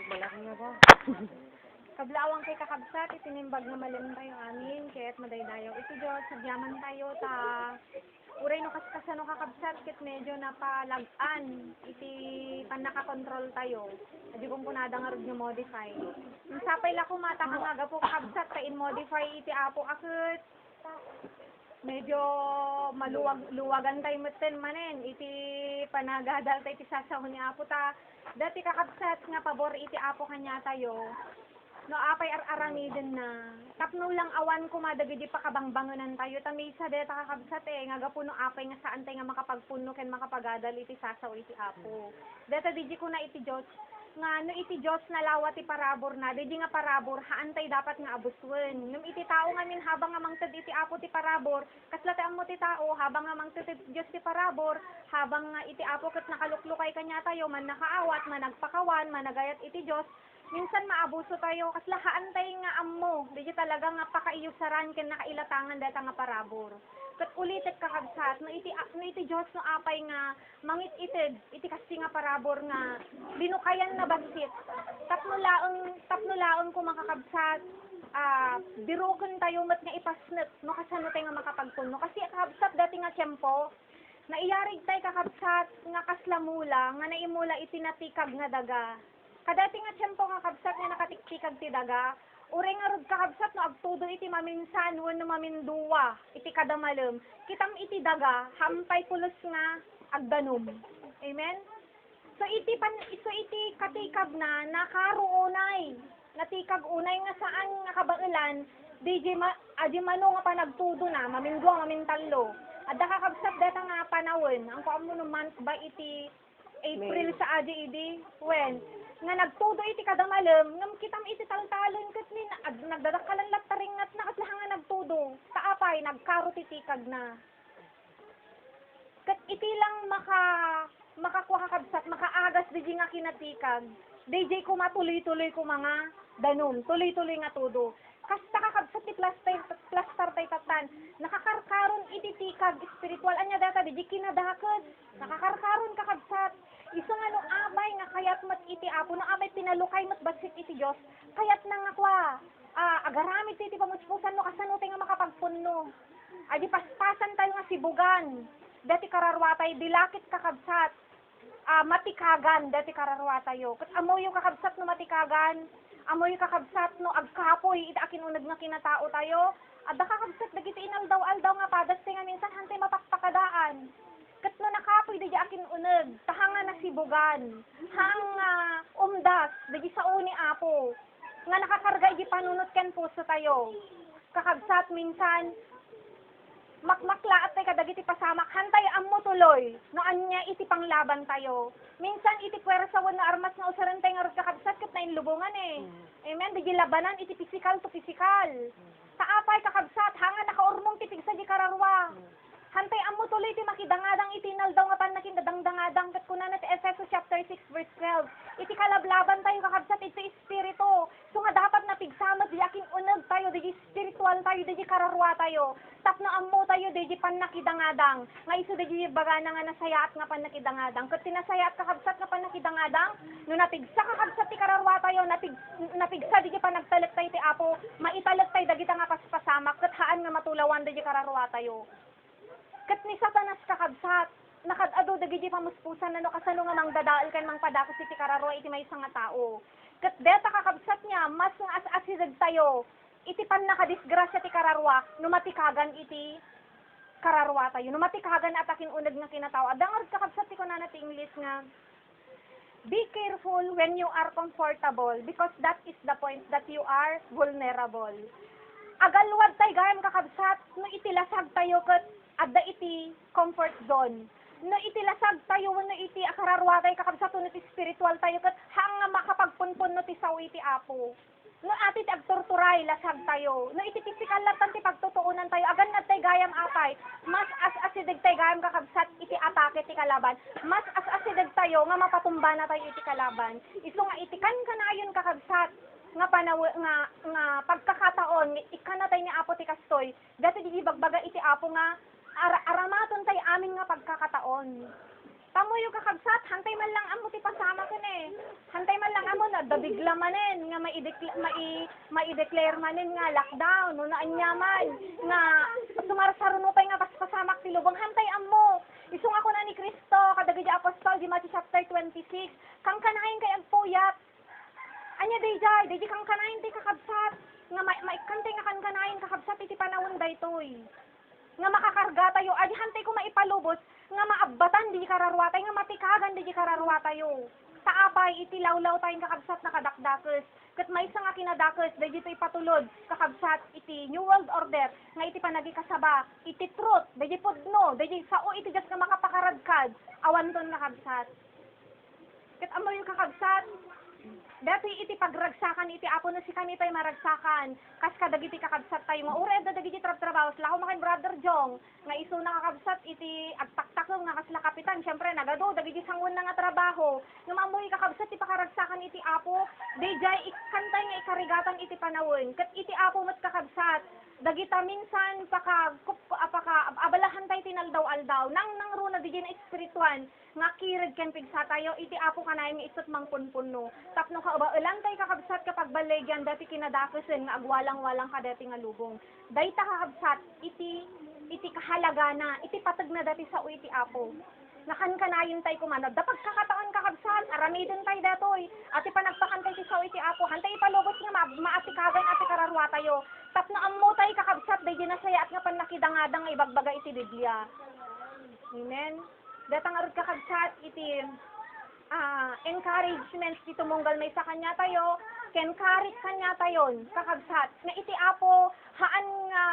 Malaki nga ba? Kablawang kay kakabsat, itinimbag na malin tayo amin, kaya't madaydayaw. Ito Diyos, sadyaman tayo ta. Uray no kaskasano kakabsat, kit medyo napalagan. Iti panakakontrol tayo. Adi kong punada nga rod nga modify. Yung sapay lako mata ka nga po kakabsat, kain modify iti apo akit. Medyo maluwagan tayo maten manen. Iti panagadal tayo iti sasaw ni apo ta. Dati kakabsat nga pabor iti apo kanya tayo. No apay aramidin na. Tapno lang awan ko madagidi pa kabangbangonan tayo. Tamisa deta kakabsat nga gapuno apay nga saan tayo nga makapagpuno ken makapagadal iti sasaw iti apo. Deta diji ko na iti Diyos. Nga no iti Diyos na lawat iti parabor na. Diji nga parabor haantay dapat nga abuswen. Nung iti tao nga min habang nga mangted iti apo ti parabor. Kaslate ang mo ti tao habang nga mangted iti Diyos ti parabor. Habang nga iti apo ket nakaluklukay kanya tayo man nakaawat man nagpakawan man nagayat iti Diyos. Minsan maabuso tayo, kas lahaan tayo nga ammo. Di talaga nga pakaiyusaran ken nakailatangan data nga parabor. Kat ulitet kakabsat, no iti Diyos no apay nga mangit-ited, iti kasi nga parabor nga binukayan na basit. Tapno laeng ko makakabsat, birukon tayo mat nga ipasnet, no kasano tayo nga makapagpuno. Kasi kakabsat dati nga tiyempo, naiyarig tayo kakabsat nga kaslamula, nga naimula iti natikag nga daga. Kadati nga tiyempo kakabsat nga nakatiktikag ti daga, ure nga rod kakabsat no agtudo iti maminsan wenno maminduwa iti kadamalem. Kitam iti daga hampay pulos nga agdanom. Amen. So iti katikag na nakaruunay. Natikag unay nga saan nga kabailan adi mano nga panagtudo na maminduwa mamintallo. Adda kakabsat deta nga panawon. Ang kuam mo no month ba iti April May. sa adi idi when nga nagtudo iti kadamalem ngam kitam iti taltalon ket ni nagdadakalan lattaring at nakatlahan nga nagtudo taapay nagkaro titikag na ket iti lang makakuha kakabsat makaagas DJ nga kinatikag DJ ko matuloy-tuloy ko mga danom tuloy-tuloy nga tudo kasta kakabsat ti plaster tay tatan nakakarkaron iti tikag spiritual anya data DJ kinadaked nakakarkaron kakabsat iso nga no abay nga kayat mat iti apo no abay pinalukay mat basit iti Dios kayat nang akwa agaramid iti pamuspusan no kasano tayo nga makapagpunno adi paspasan tayo nga sibugan dati kararwatay dilakit kakabsat matikagan dati kararwatay yo ket amoy yung kakabsat no matikagan amoy kakabsat no agkapoy iti akin uneg nga kinatao tayo adda kakabsat dagiti inaldaw-aldaw nga padas tayo nga minsan hantay mapakpakadaan ket no nakapoy diji akin uneg tahanga nasibugan hang umdas diji sao ni apo nga nakakarga iti panunot ken puso tayo kakabsat minsan makmaklaat tayo kadagiti pasamak hantay ammo tuloy no anya iti panglaban tayo minsan iti puwersa wenno armas nga usaran tayo nga rod kakabsat ket nainlubungan amen diji labanan iti physical to physical taapay kakabsat hanga nakaurmong ti pigsa di kararwa hantay ammo tuloy ti makidangadang iti naldaw nga panakindadangdangadang ket kunana ti Efesos chapter 6 verse 12 iti kalablaban tayo kakabsat iti espiritu so nga dapat napigsamat di aking uneg tayo di spiritual tayo di kararwa tayo tapno ammo tayo di panakidangadang nga isu di bagana nga nasayaat nga panakidangadang ket tinasayaat kakabsat nga panakidangadang no napigsa kakabsat ti kararwa tayo napigsa di panagtalek tayo ti apo maitalek tayo dagita nga paspasamak ket haan nga matulawan di kararwa tayo ket ni Satanas kakabsat nakadado dagiti pamuspusan no kasano nga mangdadael ken mangpadakos iti kararwa iti maysa nga tao ket deta kakabsat niya mas nga as-asideg tayo iti pannakadisgrasya ti kararwa no matikagan iti kararwa tayo no matikagan atakin uneg nga kinatao adda nga kakabsat ti kunana ti English nga be careful when you are comfortable because that is the point that you are vulnerable agalwad tay gayam kakabsat no itilasag tayo ket adda iti comfort zone no itilasag tayo no iti akararwa tayo kakabsat no iti spiritual tayo ket hanga makapagpunpun no ti sawi ti apo no ati ti agtorturay lasag tayo no iti physical latan ti pagtutuunan tayo agan nad tay gayam apay mas as-asideg tay gayam kakabsat iti atake ti kalaban mas as-asideg tayo nga mapatumba na tayo iti kalaban isu nga iti kanayon kakabsat nga nga pagkakataon ikanatay ni apo ti kastoy dati di bagbaga iti apo nga aramaton tay amin nga pagkakataon Tamo yung kakabsat, hantay man lang amo ti pasama ko eh. Hantay man lang amo na dabigla manen nga mai-declare manen nga lockdown no naanya man nga sumarasarunupay nga pasamak ti lubong hantay amo. Isung ako na ni Kristo kadagiti apostol di Matthew chapter 26 kang kanain kay agpuyat. Anya dayjay kang kanain ti kakabsat nga maikantay nga kanain kakabsat iti panawon daytoy. Nga makakarga tayo, adi hantay ko maipalubos, nga maabbatan di kararwa tayo, nga matikagan di kararwa tayo. Taapay, iti lawlaw tayong kakabsat na kadakdakes. Kat may isa nga kinadakes, di dito ipatulod, kakabsat, iti New World Order, nga iti panagi kasaba, iti truth, di pudno, di sao iti just nga makapakaradkad, awan ton kakabsat. Kat amo yung kakabsat, dati iti pagragsakan iti apo na si kami tayo maragsakan kas kadagiti kakabsat tayo nga ured dagiti trabaho lako makin brother Jong nga isu na kakabsat iti agtaktakong nga kasla kapitan syempre nagado dagiti sangun na nga trabaho nga maamoy kakabsat iti pakaragsakan iti apo dayjay ikantay nga ikarigatan iti panawon ket iti apo met kakabsat dagita minsan abalahan tayo tinaldaw-aldaw nang runa di na espirituan nga kirid ken pigsa tayo iti apo kanayon nga isut mangpunpunno tapno ka ulan tayo kakabsat kapag balegyan dati kinadakesen nga agwalang-walang ka dati nga lubong dayta kakabsat iti kahalaga na iti patag na dati sa iti apo nakan kanayon tayo kumanod dapat kakataon kakabsat aramidon tayo datoy ati panagpakan tayo sa iti apo hantay ipalubos nga maatikagan ati kararwa tayo tapno ammo tayo kakabsat day ginasaya at nga panlakidangadang ibagbaga iti Biblia. Amen. Datang arud kakabsat iti encouragement ti tumunggal may sa kanya tayo ken karit kanya tayon kakabsat nga iti apo haan nga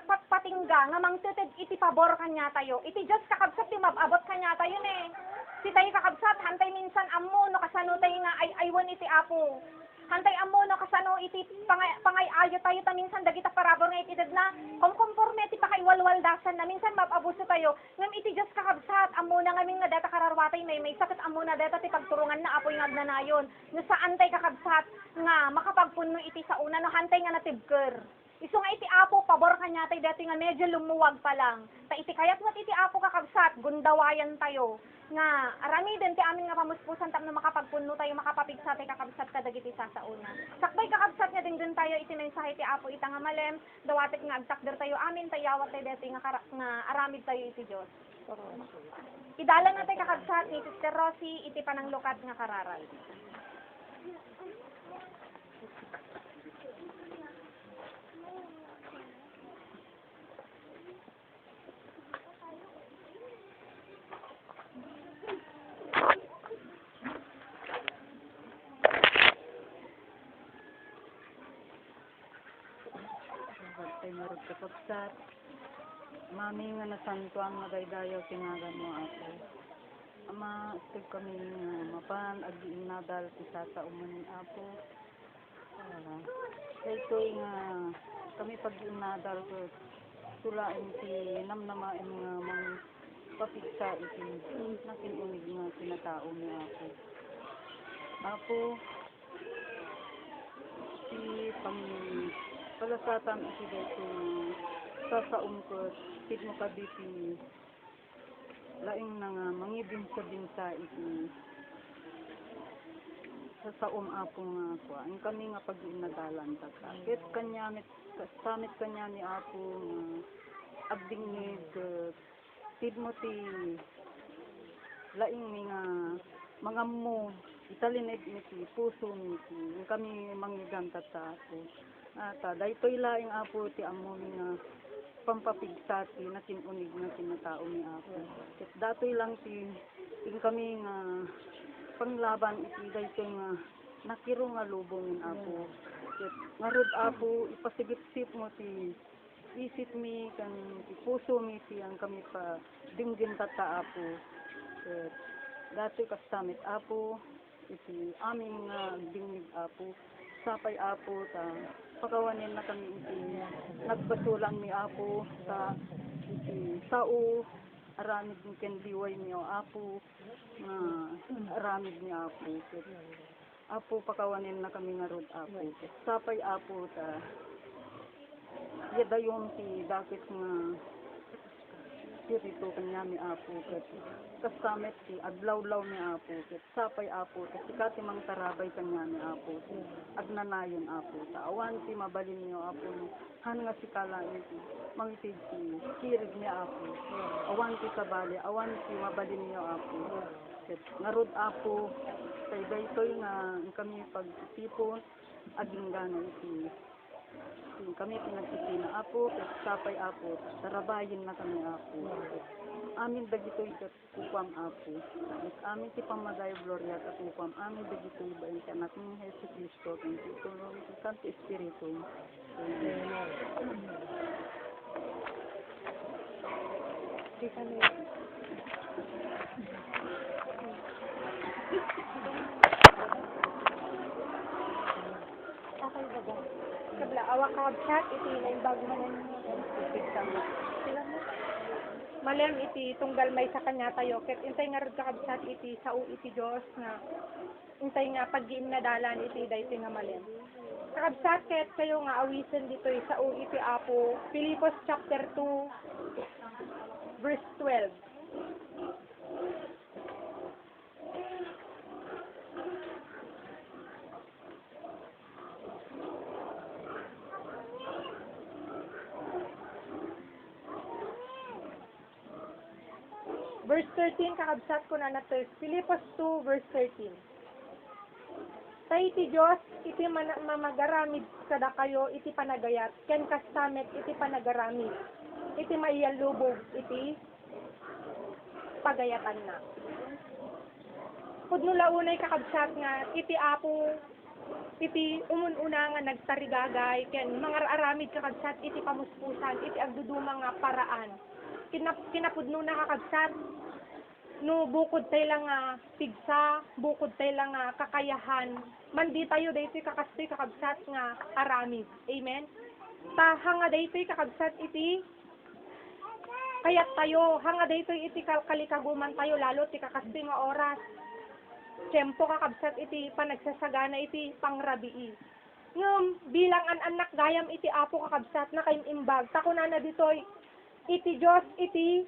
agpatpatingga nga mangteted iti pabor kanya tayo iti just kakabsat ti mababot kanya tayo si tayo kakabsat hantay minsan ammo no kasano tayo nga aywan iti apo hantay ammo no kasano iti pangay-ayo tayo ta minsan dagita parabor nga iti na konforme ti pakaiwalwaldasan na minsan mapabuso tayo ngem iti just kakabsat ammo na ngamin nga data kararwatay may sakit ammo na data ti pagturungan na apoy nga agnanayon no saan tay kakabsat nga makapagpunno iti sa una no hantay nga natibker isu nga iti apo pabor kanya tay dati nga medyo lumuwag pa lang ta iti kayat nga iti apo kakabsat gundawayan tayo nga aramiden ti amin nga pamuspusan tapno makapagpunno tayo makapapigsa tay kakabsat kadagiti sa una sakbay kakabsat nga dingdin tayo iti mensahe ti apo ita nga malem dawatek nga agtakder tayo amin tayawat tay dati nga aramid tayo iti Dios idalan na tay kakabsat ni Sister Rosie iti pananglukat nga kararal. Tay marud kakabsat mami nga nasantuan madaydayaw tinagan mo ako ama steg kami nga mapan agi nadal isa sa umunin apo daytoy nga kami pag nadal ko tulain ti namnamain nga mang papigsa iti nakinunig nga tinatao ni apo si palasatan iti dito sasaon ko tit mo kaditi laing na nga mangibin sa binsa iti sasaom apo nga kuan kami nga pag-inadalan takit kanya samit kanya ni apo nga agdingid tit mo ti laing mi nga mga mo italinid iti puso iti kami mangiganta ta apo ata daytoy laing apo ti ammo nga pampapigsati na kinunig na tinatao ni apo ket datoy lang ti kami nga panglaban iti daytoy nga nakiro nga lubong apo ket ngarud apo ipasigit-sip mo ti isip mi kan ti puso mi ti ang kami pa dinggin tata apo ket datoy kastamit apo iti aming nga dingnig apo sapay apo ta pakawanin na kami iti nagbasulang ni apo sa iti sao aramid ni ken liway ni apo nga aramid ni apo apo pakawanin na kami nga rod apo sapay apo ta yadayon ti dakit nga espiritu kanyami Apo ket kastamet ti adlawlaw ni Apo ket sapay Apo ket sikati mang tarabay kanyami Apo ket agnanayon Apo ta awan ti mabalin niyo Apo no han nga sikala ti mangitid ti kirig ni Apo awan ti sabali awan ti mabalin niyo Apo ket ngarud Apo kay daytoy nga kami pagtipon aging gana iti kami pinagtitina Apo ket sapay Apo tarabayin na kami Apo amin dagitoy ket upam Apo ket amin ti pamagayo gloria ket upam amin dagitoy baen ti anak ni Jesucristo ken ti tulong ti Santo Espiritu. Okay ba ba? Kabla awak kabsat iti naimbag manen sila mo. Malem iti tunggal may sa kanya tayo ket intay nga rod kakabsat iti sao iti Dios nga intay nga paggiim na dalan iti daytoy nga malem. Kakabsat ket kayo nga awisen ditoy sao iti Apo Filipos chapter 2 verse 12. Verse 13, kakabsat ko na nato. Filipos 2, verse 13. Tay iti Diyos, iti mamagaramid kada kayo, iti panagayat. Ken kastamet, iti panagaramid. Iti maiyalubog, iti pagayatan na. Pudno launay kakabsat nga, iti Apo, iti umununa nga nagtarigagay, ken mangararamid kakabsat, iti pamuspusan, iti agduduma nga paraan. Kinapudno na kakabsat, no bukod tayo lang pigsa, bukod tayo lang kakayahan, mandi tayo daytoy kakastoy kakabsat nga aramid. Amen? Hanga daytoy kakabsat iti kayat tayo, hanga daytoy iti kalikaguman tayo, lalo ti kakastoy nga oras. Tiyempo kakabsat iti panagsasagana iti pangrabii. Ngem bilang anak gayam iti Apo kakabsat na kaimimbag, takuna na ditoy iti Diyos iti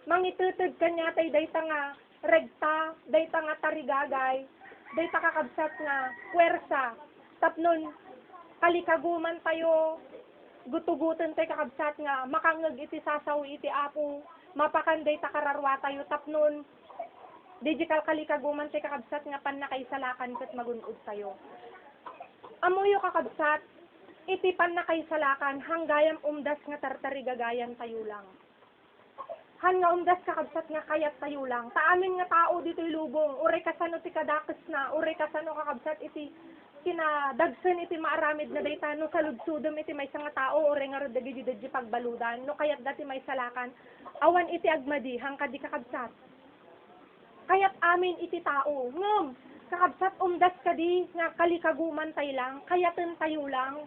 mangitutud kanya tay dayta nga regta, dayta nga tarigagay, dayta kakabsat nga puwersa. Tapnon kalikaguman tayo, gutugutan tayo kakabsat nga makangeg iti sasaw iti Apo, mapakanday ta kararwa tayo tapnon digital kalikaguman tayo kakabsat nga pannakaisalakan ket magunod tayo. Amuyo kakabsat iti pannakaisalakan hanggayam umdas nga tartarigagayan tayo lang. Han nga umdas kakabsat nga kayat tayo lang. Taamin nga tao dito'y lubong. Uray kasano ti kadakes na. Uray kasano kakabsat iti kinadagsen iti maaramid na dayta. No saludsudom iti may nga tao. Uray nga rod dagidi pagbaludan. No kayat dati may salakan. Awan iti agmadi. Hang kadi kakabsat. Kayat amin iti tao. Ngem kakabsat umdas kadi nga kalikaguman tayo lang. Kayaten tayo lang.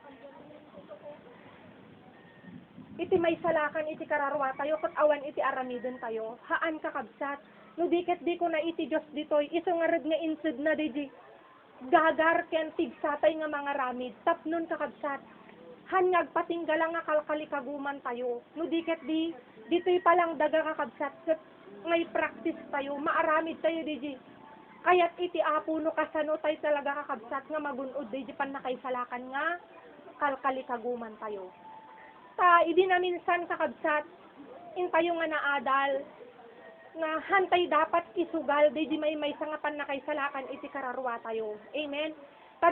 Iti may salakan iti kararwa tayo, kat awan iti aramiden tayo, haan kakabsat. No diket di ko na iti Diyos ditoy, iso nga red nga insud na di gagar ken tigsatay nga mga ramid, tapnon kakabsat. Han ngagpatinggala nga kalkalikaguman tayo, no diket ditoy palang daga kakabsat, ket ngay practice tayo, maaramid tayo di kayat iti Apo no kasano tayo talaga kakabsat nga magunod di pan nakaisalakan nga kalkalikaguman tayo. Idi na minsan kakabsat, intayo nga naadal, nga hantay dapat isugal, di may nga panakaisalakan iti kararwa tayo. Amen?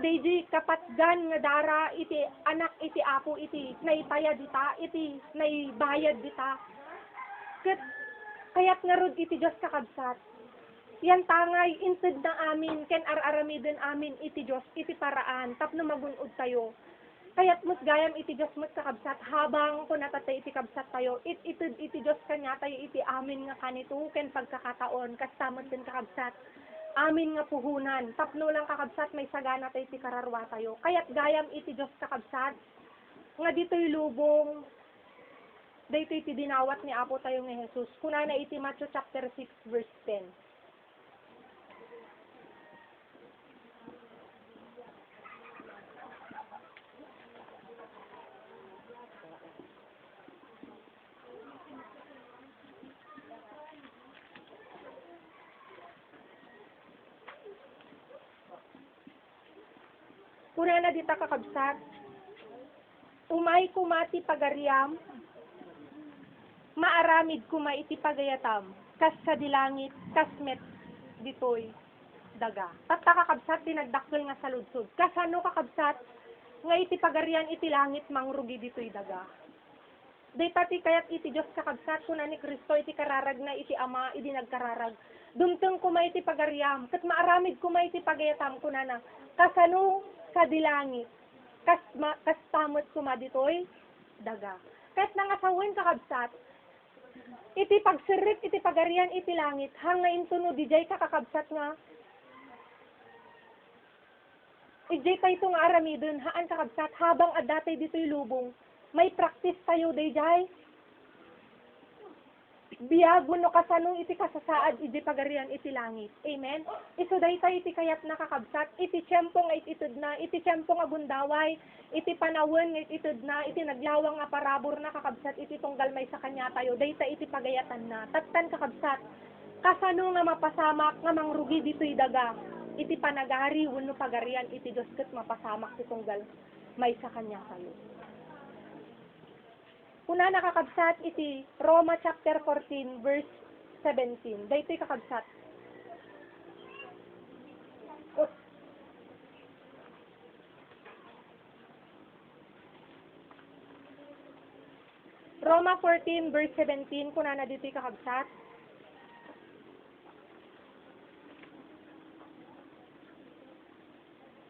Di kapatgan nga dara, iti anak, iti Apo, iti naitaya dita, iti naibayad dita. Kayat nga rod iti Diyos kakabsat, yan tangay, inted na amin, ken araramiden amin iti Diyos, iti paraan, tapno magunod tayo. Kaya't mus gayam iti Diyos mus kakabsat, habang kung natatay iti kabsat tayo, iti Diyos kanya tayo iti amin nga kanito, ken pagkakataon, kastamot din kakabsat, amin nga puhunan, tapno lang kakabsat, may sagana tayo iti kararwa tayo. Kaya't gayam iti Diyos kakabsat, nga dito'y lubong, dito iti dinawat ni Apo tayo nga Jesus. Kuna na iti Matthew chapter 6 verse 10. Kuna na dita kakabsat, umay kumati pagariam, maaramid kuma iti pagayatam, kas sa dilangit, kas met ditoy daga. Tatta kakabsat dinagdakkel nga saludsod. Kasano kakabsat nga iti pagarian iti langit mangrugi ditoy daga. Dayta ti kayat iti Dios kakabsat kuna ni Kristo iti kararag na iti Ama idi nagkararag. Dumteng kuma iti pagariam, ket maaramid kuma iti pagayatam kuna na. Kasano sa dilangit, kas tamot kuma ditoy daga. Kahit nangasawin kakabsat, iti pagsirit iti pagarian iti langit, hanga intuno dijay kakabsat nga, ijay tayo itong aramidon, haan kakabsat, habang adatay dito'y lubong, may practice tayo dijay, biyago no kasanong iti kasasaad, iti pagarian iti langit. Amen? Iso day tayo iti kayat nakakabsat, iti tiyempo nga ititid na, iti tiyempo nga bundaway, iti panawin nga ititid na, iti naglawang nga parabor na kakabsat, iti tunggal may sa kanya tayo, day tayo iti pagayatan na, tatan kakabsat, kasano nga mapasamak nga mangrugi dito'y daga, iti panagari, wano pagarian, iti Diyos ket mapasamak ti tunggal may sa kanya tayo. Una nakakabsat iti Roma chapter 14 verse 17. Daytoy kakabsat. Roma 14 verse 17 kuna na ditoy kakabsat.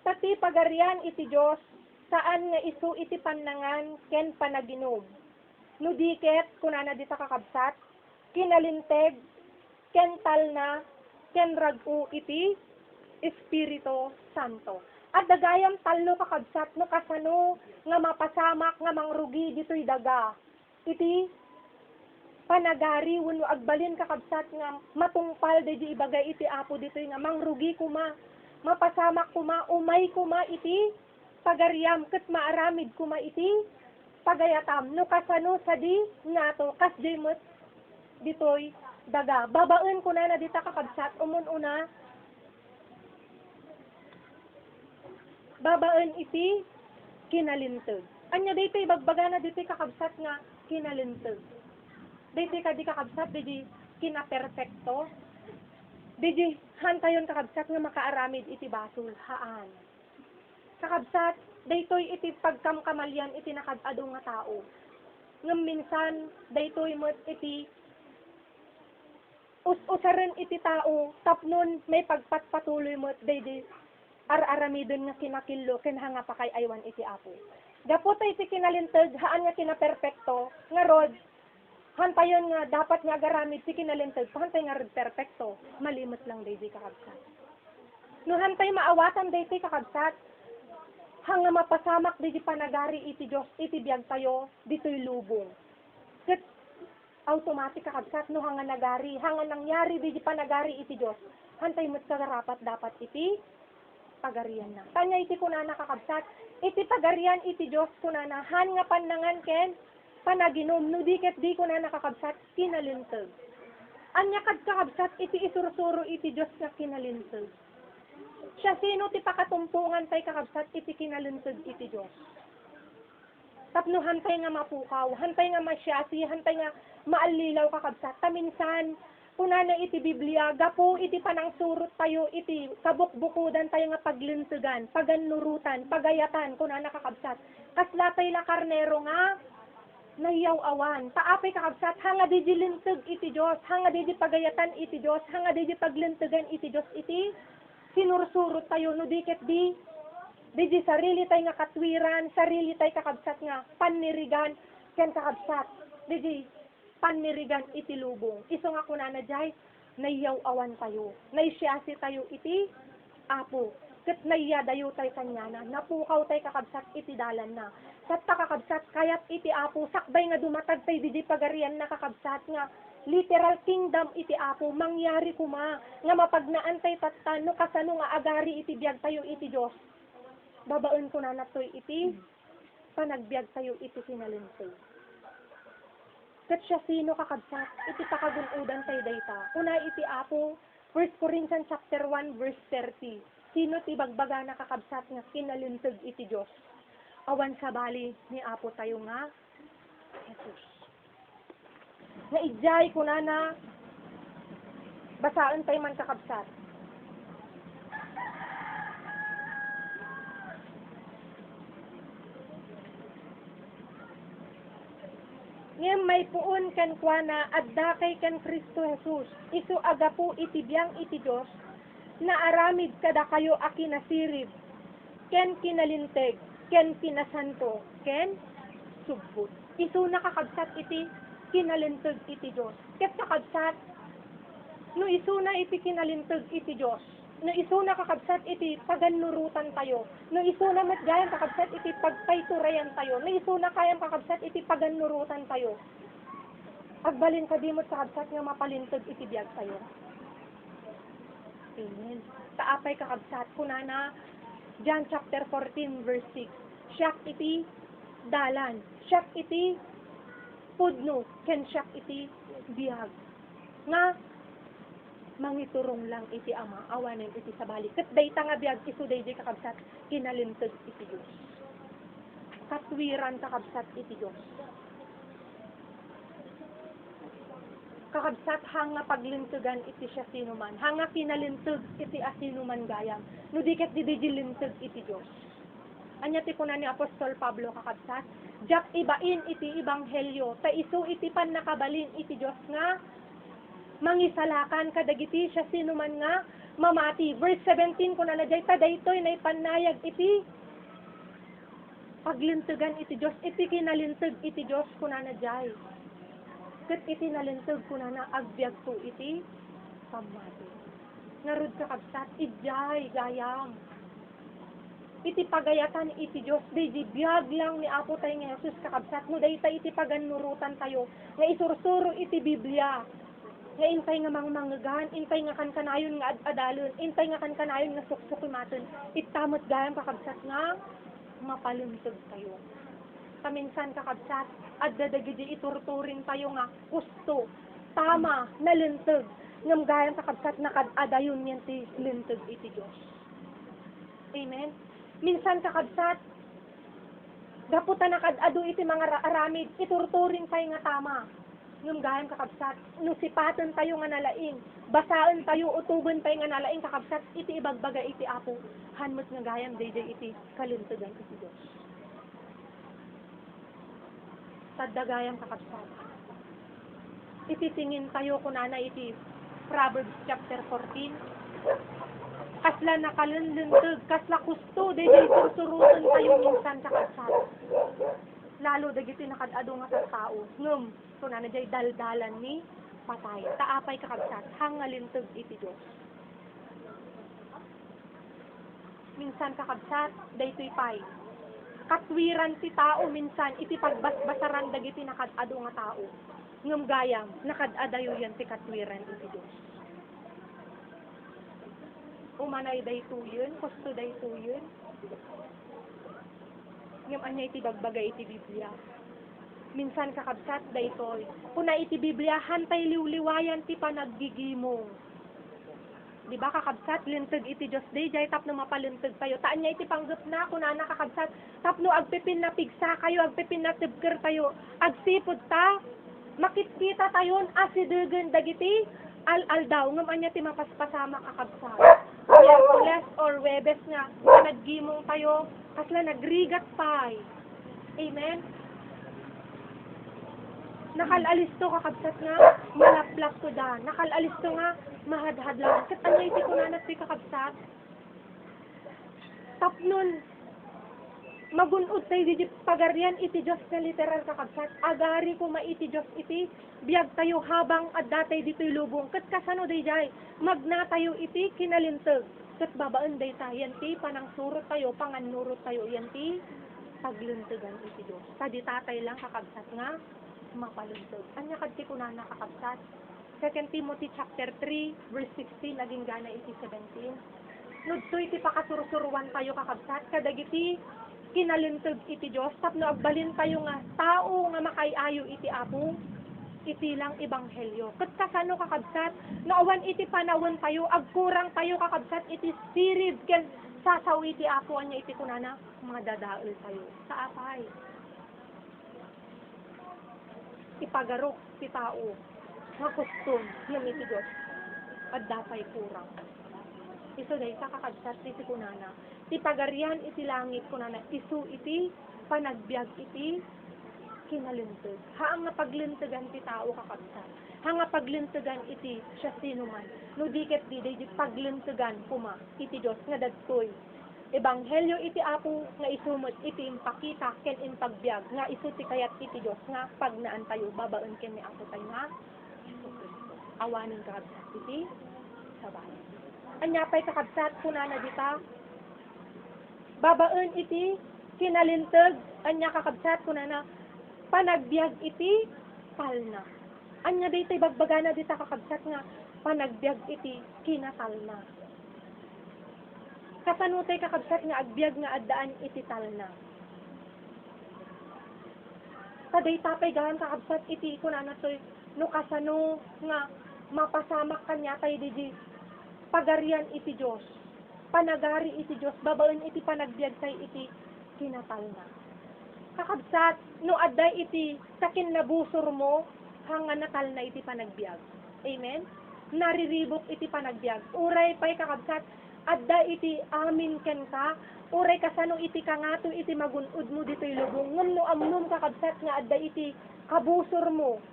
Tati pagarian iti Dios saan nga isu iti pannangan ken panaginom. Nudiket, kunana dita kakabsat, kinalinteg, ken talna, ken ragu iti Espiritu Santo. At dagayam talno kakabsat, no kasano nga mapasamak nga mangrugi dito'y daga. Iti panagari, wano agbalin kakabsat nga matungpal, di ibagay iti apo dito'y nga mangrugi kuma, mapasamak kuma, umay kuma iti pagariam, ket maaramid kuma iti pagayatam, no kasano sa di nga to, kas jemot ditoy daga. Babaen ko na dita kakabsat, umununa, babaen iti kinalinteg. Anya dito'y bagbaga na dito'y kakabsat nga kinalinteg. Dito'y kadi kakabsat, di kinaperfecto, di hantayon kakabsat nga makaaramid iti basol, haan. Kakabsat, daytoy iti pagkamkamalyan iti nakadado nga tao. Ngem minsan daytoy met iti usaren iti tao tapnon may pagpatpatuloy met daydi araramidon nga kinakillo ken hanga pa kay aywan iti apo. Gapo tay iti kinalinteg haan nga kinaperpekto nga rod hantayon nga dapat nga agaramid ti kinalinteg hantay nga rod perpekto malimot lang daydi kakabsat. No hantay maawatan daydi kakabsat hanga mapasamak di panagari iti Diyos, iti biyag tayo, dito'y lubong. Ket automatic kakabsat, no hanga nagari, hanga nangyari di panagari iti Diyos, hantay mo't kagarapat dapat iti pagarian na. Tanya iti kunana kakabsat, iti pagarian iti Diyos kunana, han nga panangan ken, panaginom, no diket di kunana kakabsat, kinalinteg. Anya kad kakabsat, iti isursuro iti Diyos nga kinalinteg. Siya sino ti pakatumpungan tay kakabsat iti kinalinteg iti Diyos. Tapno hantay nga mapukaw, hantay nga masyasi, hantay nga maalilaw kakabsat. Taminsan, kunana iti Biblia, gapo iti panangsurot tayo, iti kabukbukudan tayo nga paglintegan, paganurutan, pagayatan, kunana kakabsat. Kaslatay la karnero nga, nahiyaw awan. Taapay kakabsat, hanga di linteg iti Diyos, hanga di pagayatan iti Diyos, hanga di paglintegan iti Diyos iti sinursurot tayo, no diket di sarili tayo nga katwiran, sarili tayo kakabsat nga panirigan, ken kakabsat, di panirigan iti lubong. Iso nga kunana jay, nayaw awan tayo, naisyasi tayo iti apo, ket nayadayo tayo kanyana, napukaw tayo kakabsat iti dalan na. Kat kakabsat, kayat iti apo, sakbay nga dumatag tayo di pagarian na kakabsat nga, literal kingdom iti apo, mangyari kuma, nga mapagnaan tayo tatan, no kasano nga agari iti biyag tayo iti Diyos. Babaen ko na natoy iti, panagbiag tayo iti kinalinteg. Kat siya sino kakabsat, iti pakagunudan tayo dayta. Una iti apo, 1 Corinthians chapter 1 verse 30. Sino ti bagbaga na kakabsat nga kinalintag iti Diyos? Awan sa bali ni Apo tayo nga Jesus. Nga ijay ko na basaan tayo man kakabsat. Ngayon may puon kan kuana adda kay kan Kristo Jesus. Isu aga po iti biyang iti Diyos na aramid kada kayo aki nasirib. Ken kinalinteg, ken kinasanto, ken subbot. Isu nakakabsat iti kinalinteg iti Diyos. Ket kakabsat no isu na iti kinalinteg iti Diyos. No isu na kakabsat iti paganurutan tayo. No isu na matgayan kakabsat iti pagpayturayan tayo. No isu na kayang kakabsat iti paganurutan tayo. Agbalin kadimot kakabsat nga mapalinteg iti biyag tayo. Amen. Kaapay kakabsat kunana John chapter 14 verse 6. Siyak iti dalan. Siyak iti pudno. Ken siyak iti biyag. Nga mangiturong lang iti ama, awanen iti sabali. Ket dayta nga biag isu dayjay kakabsat kinalinteg iti Dios. Katwiran kakabsat iti Dios. Kakabsat hanga paglintegan iti siya sinuman. Hanga kinalinteg iti asinuman gayam. No diket di linteg iti Dios. Anya ti kunan ni Apostol Pablo kakabsat, jak ibain iti ebanghelyo, ta isu iti pan nakabalin iti Dios nga mangisalakan kadagiti siya sinuman nga mamati. Verse 17 ko na najay ta daytoy na ipanayag iti paglintegan iti Dios, iti kinalinteg iti Dios ko na najay. Ket iti nalinteg ko na agbyag to iti pamati. Narud kakabsat ijay gayam. Iti pagayatan iti Dios di biag lang ni Apo tayo nga Jesus kakabsat no dayta iti paganurutan tayo nga isursuro iti Biblia. Nga intay nga mangmanggan, intay nga kankanayon nga adalon, intay nga kankanayon nga suksukimatan, itamot gayam kakabsat nga mapalinteg tayo. Kaminsan kakabsat, addadagidi iturturing tayo nga gusto, tama, nalinteg, ngam gayam kakabsat nakadadayon yan ti linteg iti Diyos. Amen? Minsan kakabsat, gaputa nakadado iti mga aramid, iturturing tayo nga tama. Ngam gayam kakabsat, no sipatan tayo nga nalaing, basaan tayo, utuban tayo nga nalaing kakabsat, iti ibagbaga iti Apo, hanmat nga gayam, dayjay iti kalintegan iti Diyos. Tadagayam kakabsat. Iti tingin tayo kunana iti Proverbs chapter 14, kasla nakalinteg, kasla kusto, dayjay sursurutan tayo minsan kakabsat. Lalo dagiti nakadado nga sa tao, ngam, kunana jay daldalan ni patay. Taapay kakabsat, hangalinteg iti Diyos. Minsan kakabsat, daytoy pay. Katwiran ti tao minsan, iti pagbasbasaran dagiti nakadado nga tao. Ngam gayam, nakadadayo yan ti katwiran iti Diyos. Umanay daytoyen, kusto daytoyen. Ngam anya iti bagbagay iti Biblia. Minsan kakabsat daytoy. Kuna iti Biblia hantay liwliwayan ti panaggigimong. Di ba kakabsat linteg iti Dios dayjay tapno mapalinteg tayo. Taan niya iti panggep na kunana kakabsat tapno agpipin na pigsa kayo, agpipin na tibker tayo. Agsipod ta makikita tayon asidegen dagiti al-aldaw ngam anya ti mapaspasama kakabsat. Yes, or Webes nga naggimong tayo kasla nagrigat pay. Amen. Nakalalisto kakabsat nga malaplak to da. Nakalalisto nga mahadhad lang. Kat anya iti kunanat ti kakabsat. Tapnon magunod tayo di pagarian iti Diyos na literal kakabsat. Agari ko maiti Diyos iti biyag tayo habang adda tayo dito'y lubong. Kat kasano day jay magna tayo iti kinalinteg. Kat babaan day tayo yan ti panang surot tayo, panganurot tayo yan ti paglintegan iti Diyos. Tadi tatay lang kakabsat nga mapalinteg. Anya kadti kunana kakabsat. 2 Timothy chapter 3 verse 16 naging gana iti 17. Nudto iti pakasursuruan tayo kakabsat kadagiti kinalinteg iti Dios tapno agbalin tayo nga tao nga makaayo iti Apo iti lang ebanghelyo. Kat kasano kakabsat, naawan iti panawon tayo, agkurang tayo kakabsat, iti spirit, ken sasawi iti apo, anya iti kunana, mga dadaol tayo. Sa apay. Ipagarok ti tao, nga kuston, ng iti Diyos, at dapay kurang. Iso day sa kakabsat iti kunana, ti pagarian iti langit kunana, isu iti panagbiag iti kinalintag. Haang nga paglintagan ti tao kakabsat. Haang nga paglintagan iti siya sinuman. No diket di paglintagan kuma iti Diyos nga dadtoy. Ebanghelyo iti apo nga isumot iti impakita ken impagbiag nga isu ti kayat iti Diyos nga pagnaan tayo babaen ken ni apo tayo nga Jesucristo. Awanin kakabsat iti sabay. Anya pay kakabsat kunana dita babaen iti kinalintag anya kakabsat kunana panagbiag iti talna. Anya daytoy bagbagana dita kakabsat nga panagbiag iti kinatalna. Kasanutay kakabsat nga agbiag nga addaan iti talna. Kaday tapay gahan kakabsat iti kunana toy no kasano nga mapasamak kanya tay di pagarian iti Dios. Panagari iti Dios babaen iti panagbiag tay iti kinatalna. Kakabsat, no adday iti sakin nabusor mo, hanga natal na iti panagbiag. Amen? Nariribok iti panagbiag. Uray pa'y kakabsat, adday iti amin ken ka, uray kasano iti kangato iti magunod mo dito'y lubong. Ngam no amnum kakabsat nga adday iti kabusor mo.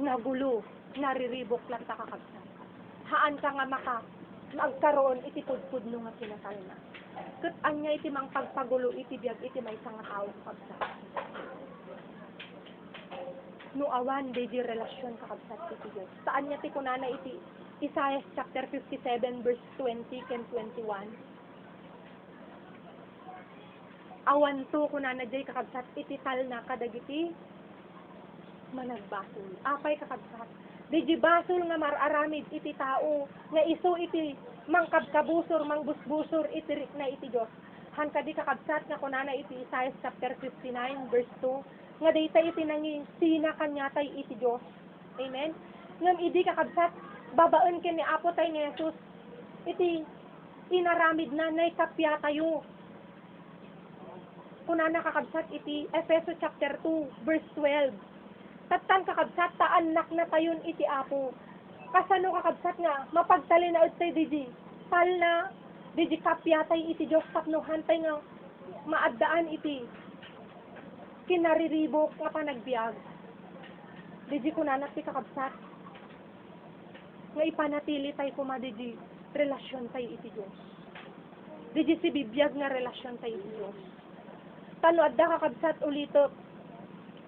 Nagulo, nariribok lang ta kakabsat. Haan ka nga magkaroon iti pudpudno nga kinatal na. Kat anya iti mang pagpagulo iti biag iti may isang tao kakabsat. No awan di relasyon kakabsat iti Diyos. Saan niya ti kunana iti Isaiah chapter 57 verse 20 and 21. Awan to kunana di kakabsat iti tal na kadagiti managbasol. Apay kakabsat. Di basol nga mararamid iti tao nga isu iti mangkabkabusor, mangbusbusor iti na iti Diyos. Han kadi kakabsat nga kunana iti Isaiah chapter 59 verse 2 nga dayta iti nanging sina kanyatay iti Diyos. Amen? Ngam idi kakabsat babaen ken ni Apo tay ni Jesus iti inaramid na naikapya tayo. Kunana kakabsat iti Efeso chapter 2 verse 12. Tatan kakabsat ta anak na tayon iti Apo. Kasano kakabsat nga mapagtali na utay diji tal na diji kapyatay iti Dios tapno hantay nga maaddaan iti kinariribok nga panagbiag diji kunana ti kakabsat nga ipanatili tay kuma diji relasyon tay iti Dios diji si bibiyag nga relasyon tay iti Dios tano adda kakabsat ulito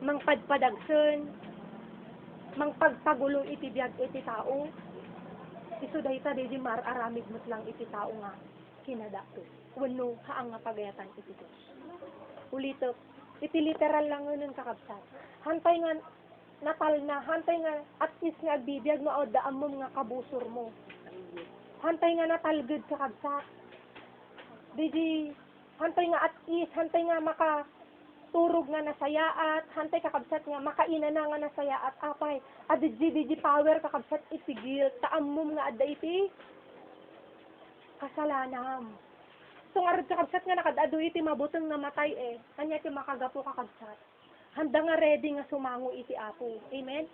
mangpadpadagsen mangpagpagulo iti biag iti tao isu dayta di mararamid mo lang iti tao nga kinadato wenno haang nga pagayatan iti Dios ulito iti literal lang nun kakabsat hantay nga natal na hantay nga at least nga bibiyag mo o daam mo nga kabusor mo hantay nga natalged kakabsat di hantay nga at least hantay nga turog nga nasayaat, hantay kakabsat nga makaina na nga nasayaat, apay, adiji power kakabsat itigil, taamum nga adda iti kasalanam. So nga kakabsat nga nakadado iti mabutong nga matay kanya iti makagapo kakabsat. Handa nga ready nga sumango iti Apo. Amen?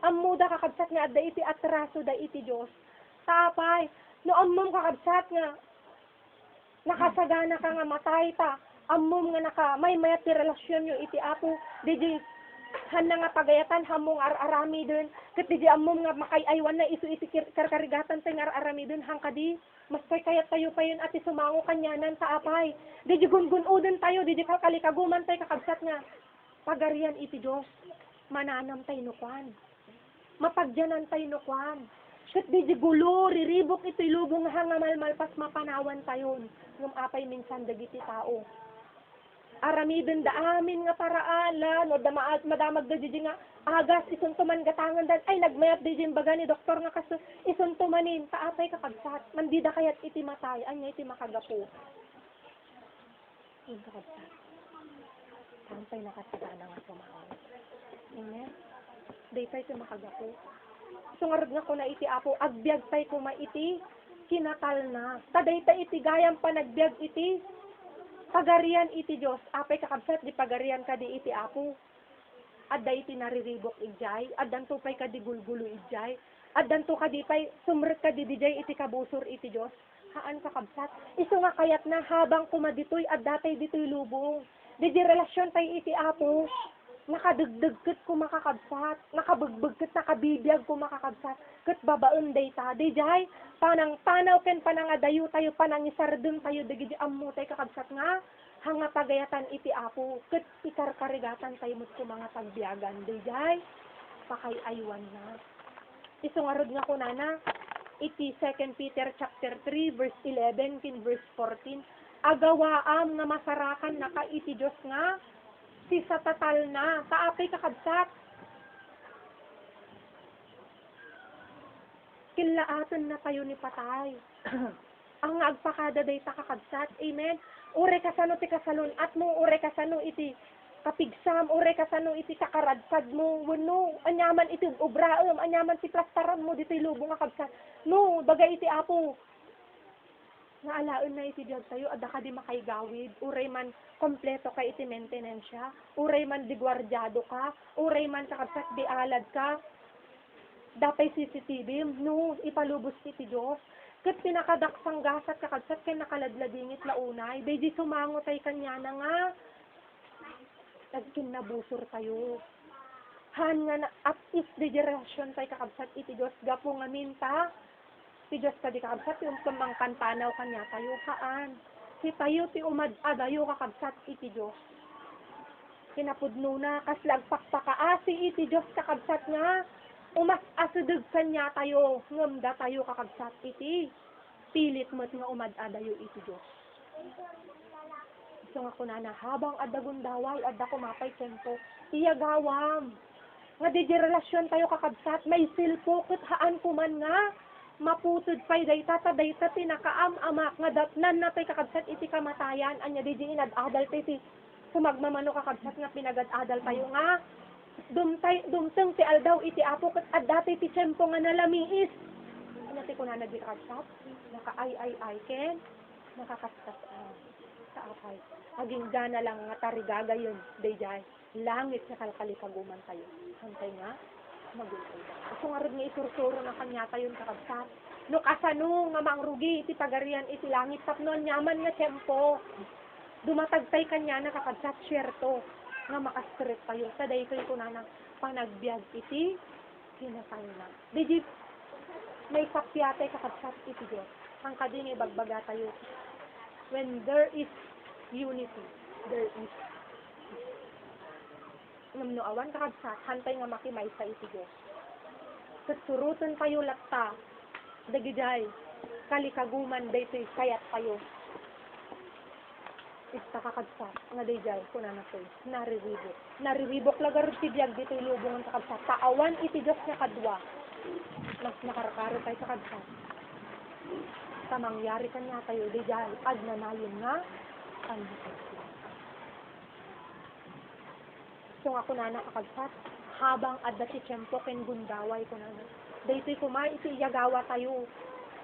Amuda kakabsat nga adda iti atraso da iti Diyos. Tapay, no amum kakabsat nga nakasagana ka nga matay ta, amom nga may mayat ti relasyon yo iti Apo diji handa nga pagayatan hamong arami dun ket diji amom nga makayaywan na isu iti karkarigatan tay nga arami dun hangkadi mas kayat tayo pa yun ati sumango kanyanan sa apay diji gungunoden tayo diji kalikaguman tay kakabsat nga pagarian iti Dios mananam tay no kwan mapagyanan tay no kwan ket diji gulo riribok iti lubong hanga malmalpas mapanawan tayon ngem apay minsan dagiti tao aramiden da amin nga paraan la no madamag da jiji nga agas isuntuman gatangan dan ay nagmayat di jin baga ni doktor nga kaso isuntumanin taapay kakabsat mandida kayat iti matay anya iti makagapo kakabsat Sampay nakasagana nga kumaon. Amen. Daytay ti makagapo. Sungarod nga ko na iti apo, agbyag tay ko maiti, kinatal na. Tadaytay iti gayam panagbyag iti, pagarian iti Diyos. Apay kakabsat, di pagarian ka di iti apo. Adda iti nariribok ijay, addan to pay ka di gulgulo ijay, addan to ka di pay sumret ka di dijay iti kabusor iti Diyos. Haan kakabsat. Iso nga kayat na habang kumaditoy, adda tay ditoy lubong. Di relasyon tay iti apo. Nakadagdagkit ko makakabsat, nakabagbagkit, nakabibiyag ko makakabsat, kat babaon day ta, day jay, panang tanaw ken panangadayo tayo, panangisardun tayo, dagidi ammo tayo kakabsat nga, hanga pagayatan iti apo, kat ikarkarigatan tayo mo ko mga tagbiyagan, day jay, pakayaywan na. Isungarod nga ko na, iti 2 Peter chapter 3, verse 11, kin verse 14, agawaam nga masarakan na ka iti Diyos nga, si sa tatal na, kaapay kakabsat. Kinlaatan na tayo ni patay. Ang agpakada day ta kakabsat. Amen. Ure kasano ti kasalun at mo, ure kasano iti kapigsam, ure kasano iti kakaradsad mo, wano, anyaman iti ubraam, anyaman ti plastaran mo, dito'y lubong kakabsat. No, bagay iti apo. Naalaon na iti Diyos tayo, adda ka di makaigawid, uray man kompleto ka iti maintenance siya, uray man di gwardyado ka, uray man kakabsat di alad ka, dapay CCTV, no, ipalubos iti Diyos, kat pinakadaksang gasat kakabsat, kaya nakaladladingit na unay, day di sumango tayo kanya na nga, nagkinabusor tayo, han nga na, at is the generation tayo kakabsat iti Diyos, gapo nga minta, si Diyos ka di kakabsat, yung kumangkan panaw kanya tayo haan. Si tayo ti umad-adayo kakabsat iti Diyos. Kinapudno na, kaslagpakpakaasi iti Diyos kakabsat nga, umas-asudog kanya tayo, ngamda tayo kakabsat iti, pilit mo't nga umad-adayo iti Diyos. So nga kunana, habang adagundaway, adda kumapay sento, iyagawam. Nga di relasyon tayo kakabsat, may silpokit haan kuman nga, maputod pay dayta ta dayta tinakaam amak nga datnan na tay kakabsat iti kamatayan anya di inad-adal ti sumagmamano kakabsat nga pinagad-adal tayo nga dumteng ti aldaw iti apo ket adda ti tiempo nga nalamiis anya ti kunana di kakabsat nakaay ken nakakastas sa apay aging gana lang nga tarigaga yun dayjay langit sa kalkalikaguman tayo hantay nga magulay. Ako nga rin nga isursuro na kanya tayo kakabsat. No kasano nga mangrugi iti pagarian iti langit tapnon nyaman nga tiyempo. Dumatagtay kanya na kakabsat syerto nga makastret tayo. Taday kayo ko na panagbiag iti hinasang na. Di may kapyate kakabsat iti Diyos. Ang kading ibagbaga tayo. When there is unity, there is ngam awan kakabsat, hantay nga makimay sa iti Diyos. Katsurutan kayo latta, dagijay, kalikaguman, daytoy kayat kayo. Ista kakabsat, nga dayjay, kunana to'y, nariribok. Nariribok lagar ti biyag dito'y lubong ang kakabsat. Kaawan iti Diyos nga kadwa. Mas nakarakaro tayo kakabsat. Tamangyari kanya tayo, dayjay, agnanayon nga, anbukit. So ako na kakabsat, habang adda ti tiyempo ken gundaway ko na. Daytoy kuma iti iyagawa tayo.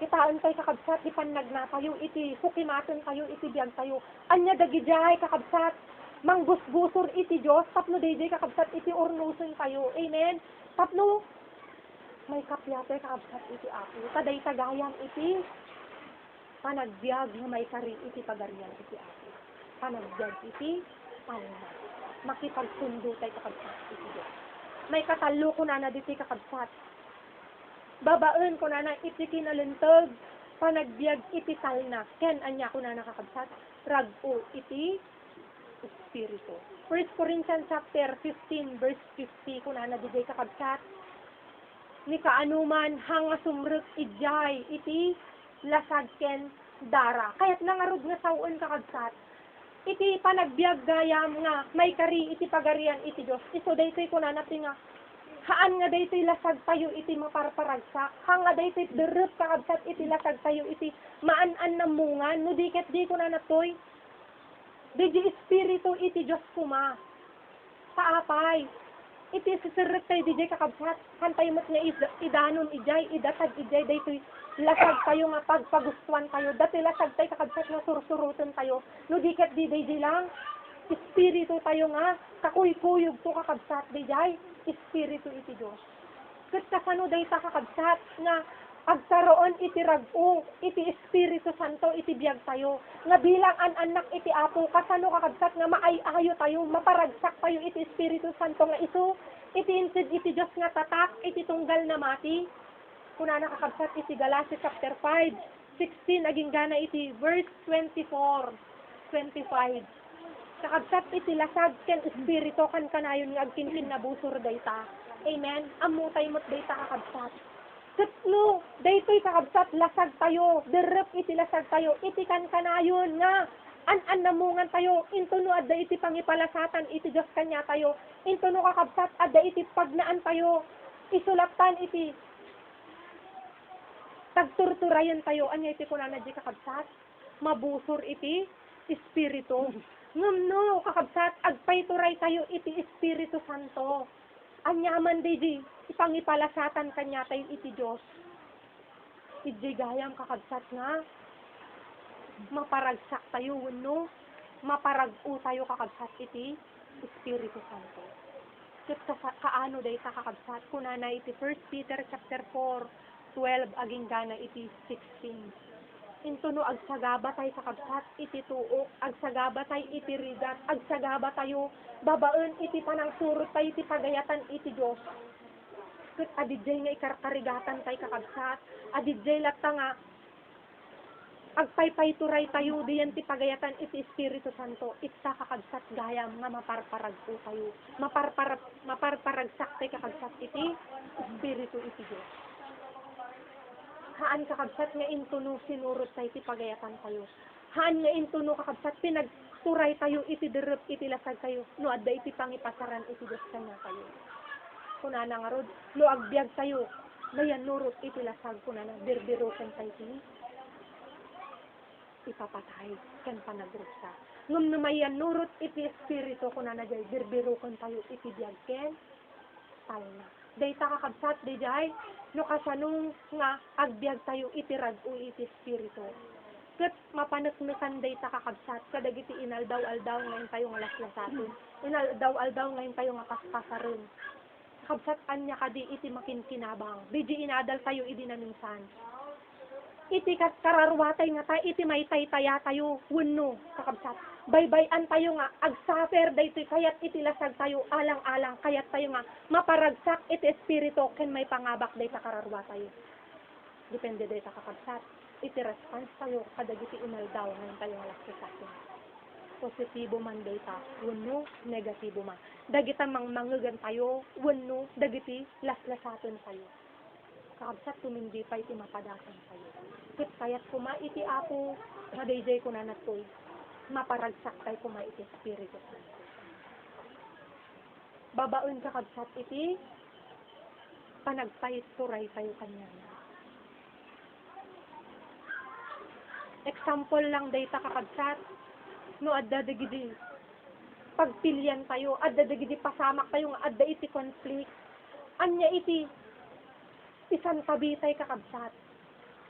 Kitaan tayo kakabsat, di panagna tayo, iti hukimaton tayo, iti biyag tayo. Anya dagijay kakabsat, manggusgusor iti Diyos, tapno dayjay kakabsat, iti urnuson tayo. Amen? Tapno, may kapyate kakabsat iti apo. Taday tagayang iti panagbiag na may kari iti pagarian iti apo. Panagbiag iti panagbiag. Makipagsundo tayo kakabsat iti Diyos. May katalo ko na diti kakabsat. Babaen ko na iti kinalintog, panagbiag iti talna. Ken anya ko na kakabsat, rago iti Espiritu. 1 Corinthians chapter 15 verse 50 ko na diti kakabsat. Ni kaanuman hanga sumrek ijay iti lasag ken dara. Kaya't nangarod nga sawon kakabsat. Iti panagbiag gayam nga may kari iti pagarian iti Diyos. Iso daytoy ko na nga haan nga daytoy lasag tayo iti maparparagsak. Hanga daytoy derep kakabsat iti lasag tayo iti maan-an na mungan. No diket di ko na natoy. Di espiritu iti Diyos kuma. Paapay. Iti sisirit tayo DJ kakabsat. Hantay mo't nga idanon ijay, idatag ijay, daytoy lasag tayo nga pagpagustuhan tayo. Dati lasag tayo kakabsat nga sursurutan tayo. No diket di DJ lang. Espiritu tayo nga, kakuy-kuyog to kakabsat DJ. Espiritu iti Diyos. Kat kasano day ta kakabsat nga agkaroon iti rag-o, iti Espiritu Santo, iti biyag tayo. Nga bilang anak iti apo, kasano kakabsat nga maay-ayo tayo, maparagsak tayo iti Espiritu Santo nga iso, iti insid iti Diyos nga tatak, iti tunggal na mati. Kuna nakakabsat iti Galatia chapter 5, 16, aging gana iti verse 24, 25. Kakabsat iti lasag ken Espiritu kan kanayon nga agkinkin na busor dayta. Amen. Amutay mo't dayta kakabsat. Katlo, daytoy kakabsat lasag tayo, derep iti lasag tayo, iti kanayon nga, an namungan tayo, intuno adda iti pangipalasatan, iti Diyos kanya tayo, intuno kakabsat adda iti pagnaan tayo, isulatan iti, tagturturayan tayo, anya iti kunana di kakabsat, mabusor iti, Espiritu, ngumno kakabsat, agpayturay tayo iti Espiritu Santo, anyaman di ipangipalasatan kanya tayo iti Diyos. Iti gayam kakabsat nga, maparagsak tayo, no? Maparagu tayo kakabsat iti Espiritu Santo. Kaano day ta kakabsat? Kunana iti 1 Peter chapter 4, 12, aging gana iti 16. Intuno agsagaba tayo kakabsat iti tuok, agsagaba tayo iti rigat, agsagaba tayo babaen iti panangsurot tayo iti pagayatan iti Diyos. Kat adidjay nga ikarkarigatan tayo kakabsat, adidjay latta nga agpaypayturay tayo diyan ti pagayatan iti Espiritu Santo, itsa kakabsat gayam nga maparparag po tayo, maparparagsak tayo kakabsat iti Espiritu iti Diyos. Haan kakabsat nga intuno sinurot tayo iti pagayatan tayo. Haan nga intuno kakabsat pinagturay tayo iti derep iti lasag tayo. No adda iti pangipasaran iti Diyos kanya tayo. Kunana nga rod, no agbiag tayo, mayan nurot iti lasag kunana, birbiroken tayo iti ipapatay ken panagrusa. Ngum no mayan nurot iti Espiritu kunana jay birbiroken tayo iti biag ken talna. Dayta kakabsat di jay, no kasanong nga agbiag tayo iti rag-o iti Espiritu. Ket mapaneknekan dayta kakabsat, kadagiti inaldaw-aldaw ngayon tayo nga laslasatin. Inaldaw-aldaw ngayon tayo nga paspasarin. Kakabsat anya kadi iti makinkinabang. Di inadal tayo idi na minsan. Iti kararwatay nga tayo, iti may taytaya tayo, wenno kakabsat. Baybayan tayo nga, agsafer daytoy kayat iti lasag tayo, alang-alang, kayat tayo nga, maparagsak iti Espiritu, ken may pangabak dayta kararwa tayo. Depende dayta kakabsat. Iti response tayo, kadagiti inaldaw, ngayon tayo nga lasasatin. Positibo man dayta, wenno, negatibo man. Dagita mangmangugan tayo, wenno, dagiti laslasatin tayo. Kakabsat tumindi pa iti mapadasan tayo. Ket kayat kuma iti apo, madayjay ko na natoy, maparagsak tayo kuma iti Espiritu Santo. Babaon kakabsat iti, panagpayturay tayo kanya. Example lang dayta kakabsat, no adda dagidi pagpilyan tayo, adda dagidi pasamak tayo, nga adda iti conflict, anya iti isan tabi tayo kakabsat,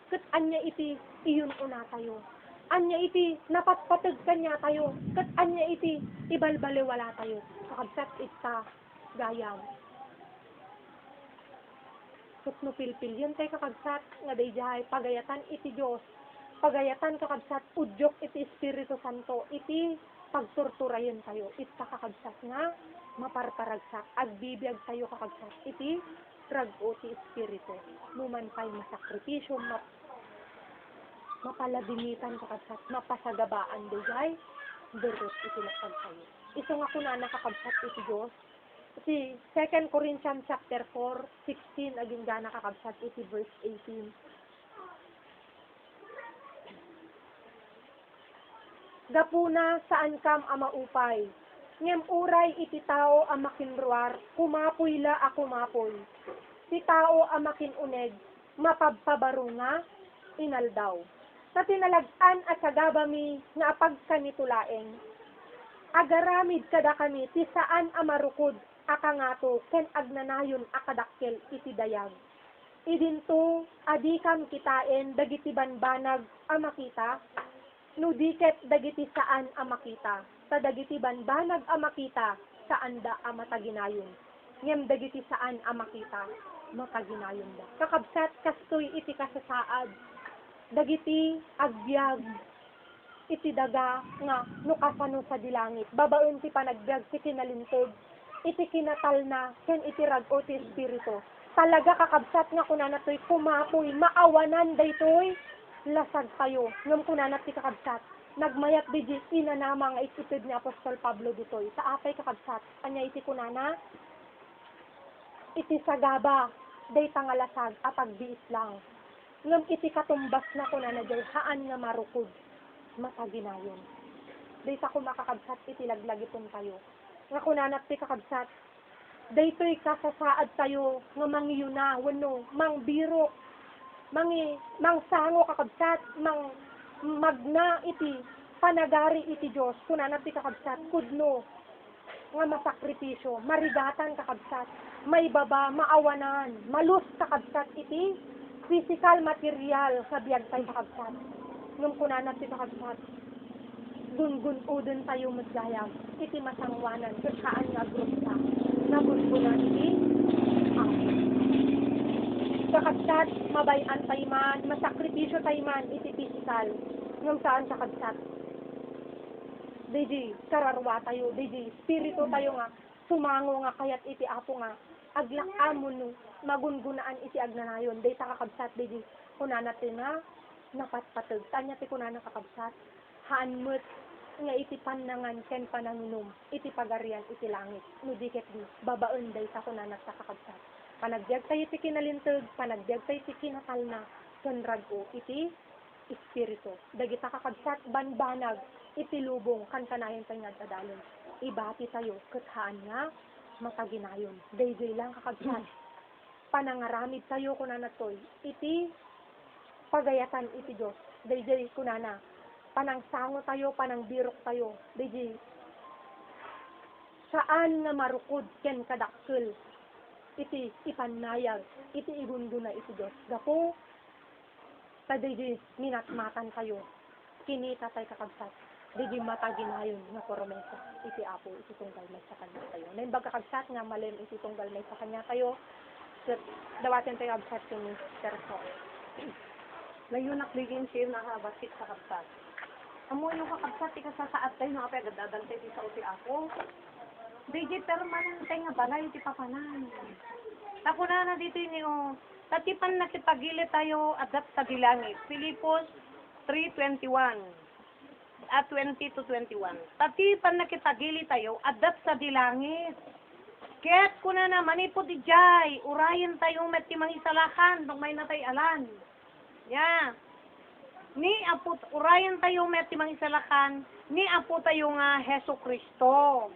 kat anya iti iyon una tayo, anya iti napatpatag kanya tayo, kat anya iti ibalbaliwala tayo, kakabsat ita gayam. Kat no pilpilyan tayo kakabsat, nga dayjay pagayatan iti Diyos, pagayatan kakabsat, udyok iti Espiritu Santo, iti pagturturayan tayo, ita kakabsat nga, maparparagsak, agbibiyag tayo kakabsat, iti rag-o ti Espiritu, numan tayo masakripisyo, mapalabinitan kakabsat, mapasagabaan dayjay, derot iti lasag tayo. Iso nga kuna nakakabsat iti Diyos, iti 2 Corinthians chapter 4, 16, aging gana kakabsat iti verse 18. Gapuna saan kam amaupay, ngem uray iti tao amakinruar, kumapoy la ako mapoy. Si tao amakinuneg, mapagpabaro nga, inaldaw. Sa tinalagan at sagabami nga apagkanitulaeng, agaramid kada kami ti saan amarukod akangato ken agnanayon akadakkel iti dayag. Idinto adikam kitaen dagiti banbanag a makita, no diket dagiti saan a makita. Sa dagiti banbanag a makita, saan da a mataginayon. Ngem dagiti saan a makita, mataginayon da. Kakabsat kastoy iti kasasaad, dagiti agbyag iti daga nga no kasano sa dilangit. Babaen ti panagbyag ti kinalinteg, iti kinatal na ken iti rag-o ti espiritu. Talaga kakabsat nga kunana to'y kumapoy, maawanan daytoy, lasag tayo. Ngam kunana ti kakabsat, nagmayat di inanama nga itipid ni Apostol Pablo ditoy. Sa apay kakabsat, anya iti kunana, iti sagaba, day tangalasag, apagbiis lang. Ngam iti katumbas na kunana day, haan nga marukod, mataginayon. Day sa kumakakabsat, iti laglagipon tayo. Nga kunana ti kakabsat, daytoy kasasaad tayo nga mangyuna wenno mangbiro mangsango kakabsat magna iti panagari iti Dios kunana ti kakabsat kudno nga masakripisyo marigatan kakabsat may baba maawanan malus kakabsat iti physical material sa biag tayo kakabsat ngem kunana ti kakabsat gun udon tayo magdayag iti masangwanan kaan nga grupa nabulbunan iti amin. Kakabsat, mabayan tayo man, masakripisyo tayo man iti physical. Ngam saan kakabsat? Didi, kararwa tayo, didi, spirito tayo nga, sumango nga kayat iti apo nga, aglakamo no, magungunaan iti agnanayon. Day ta kakabsat, didi, kunana ti nga, napatpatag. Tanya ti kunana kakabsat, haanmut, nga iti panangan ken pananginom iti pagarian iti langit no diket di babaen day sa kunana sa kakabsat panagbiag tayo iti kinalinteg panagbiag tayo iti kinatalna ken rag-o iti espiritu dagita kakabsat banbanag iti lubong kan kanayon tayo nga dadalon ibati tayo ket haan nga mataginayon dayjay lang kakabsat panangaramid tayo kunana toy iti pagayatan iti Dios dayjay kunana panangsango tayo, panangbirok tayo. Diji, saan nga marukod ken kadakkel iti ipanayag, iti igunduna iti Diyos. Gapo, diji minatmatan tayo, kinita tayo kakabsat, diji mataginayon nga promesa, iti apo, iti tunggal may sa kanya tayo. Nain bagkakabsat nga malim iti tunggal may sa kanya tayo, dawatin tayo kabsat kini terso. Layunak bigin siya nakabasit sa kabsat. Amo yung kakabsat, ikasasaad tayo nga apay agad-adantay di sa uti ako. DJ permanente nga balay, ti papanan. Takuna na dito yun, tatipan na kitagili tayo adat sa dilangit. Filipos 3:21 at 20 to 21. Tatipan na kitagili tayo adat sa dilangit. Kaya't kuna na manipod di jay, urayan tayo met ti mangisalakan, nung may natay alan. Yeah. Ni apo urayan tayo met ti mangisalakan, ni apo tayo nga Hesu Kristo.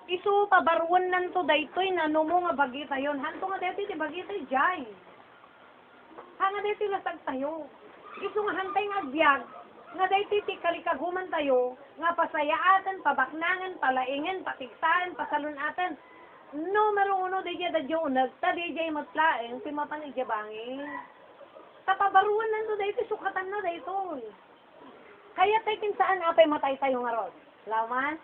Isu pabaruan nanto daytoy nanumo nga bagi tayo. Hanto nga daytoy ti bagi tayo jay. Hanga daytoy lasag tayo. Isu nga hantay nga agbyag, nga daytoy ti kalikaguman tayo, nga pasayaatan, pabaknangan, palaingan, patigtaan, pasalunatan. Numero 1 dayjay dadyo unag, ta dayjay matlaeng, ti mapanigya bangin. Tapabaruan nanto daytoy sukatan na daytoy. Kaya tayo kinsaan apay matay tayo nga ron. Laman?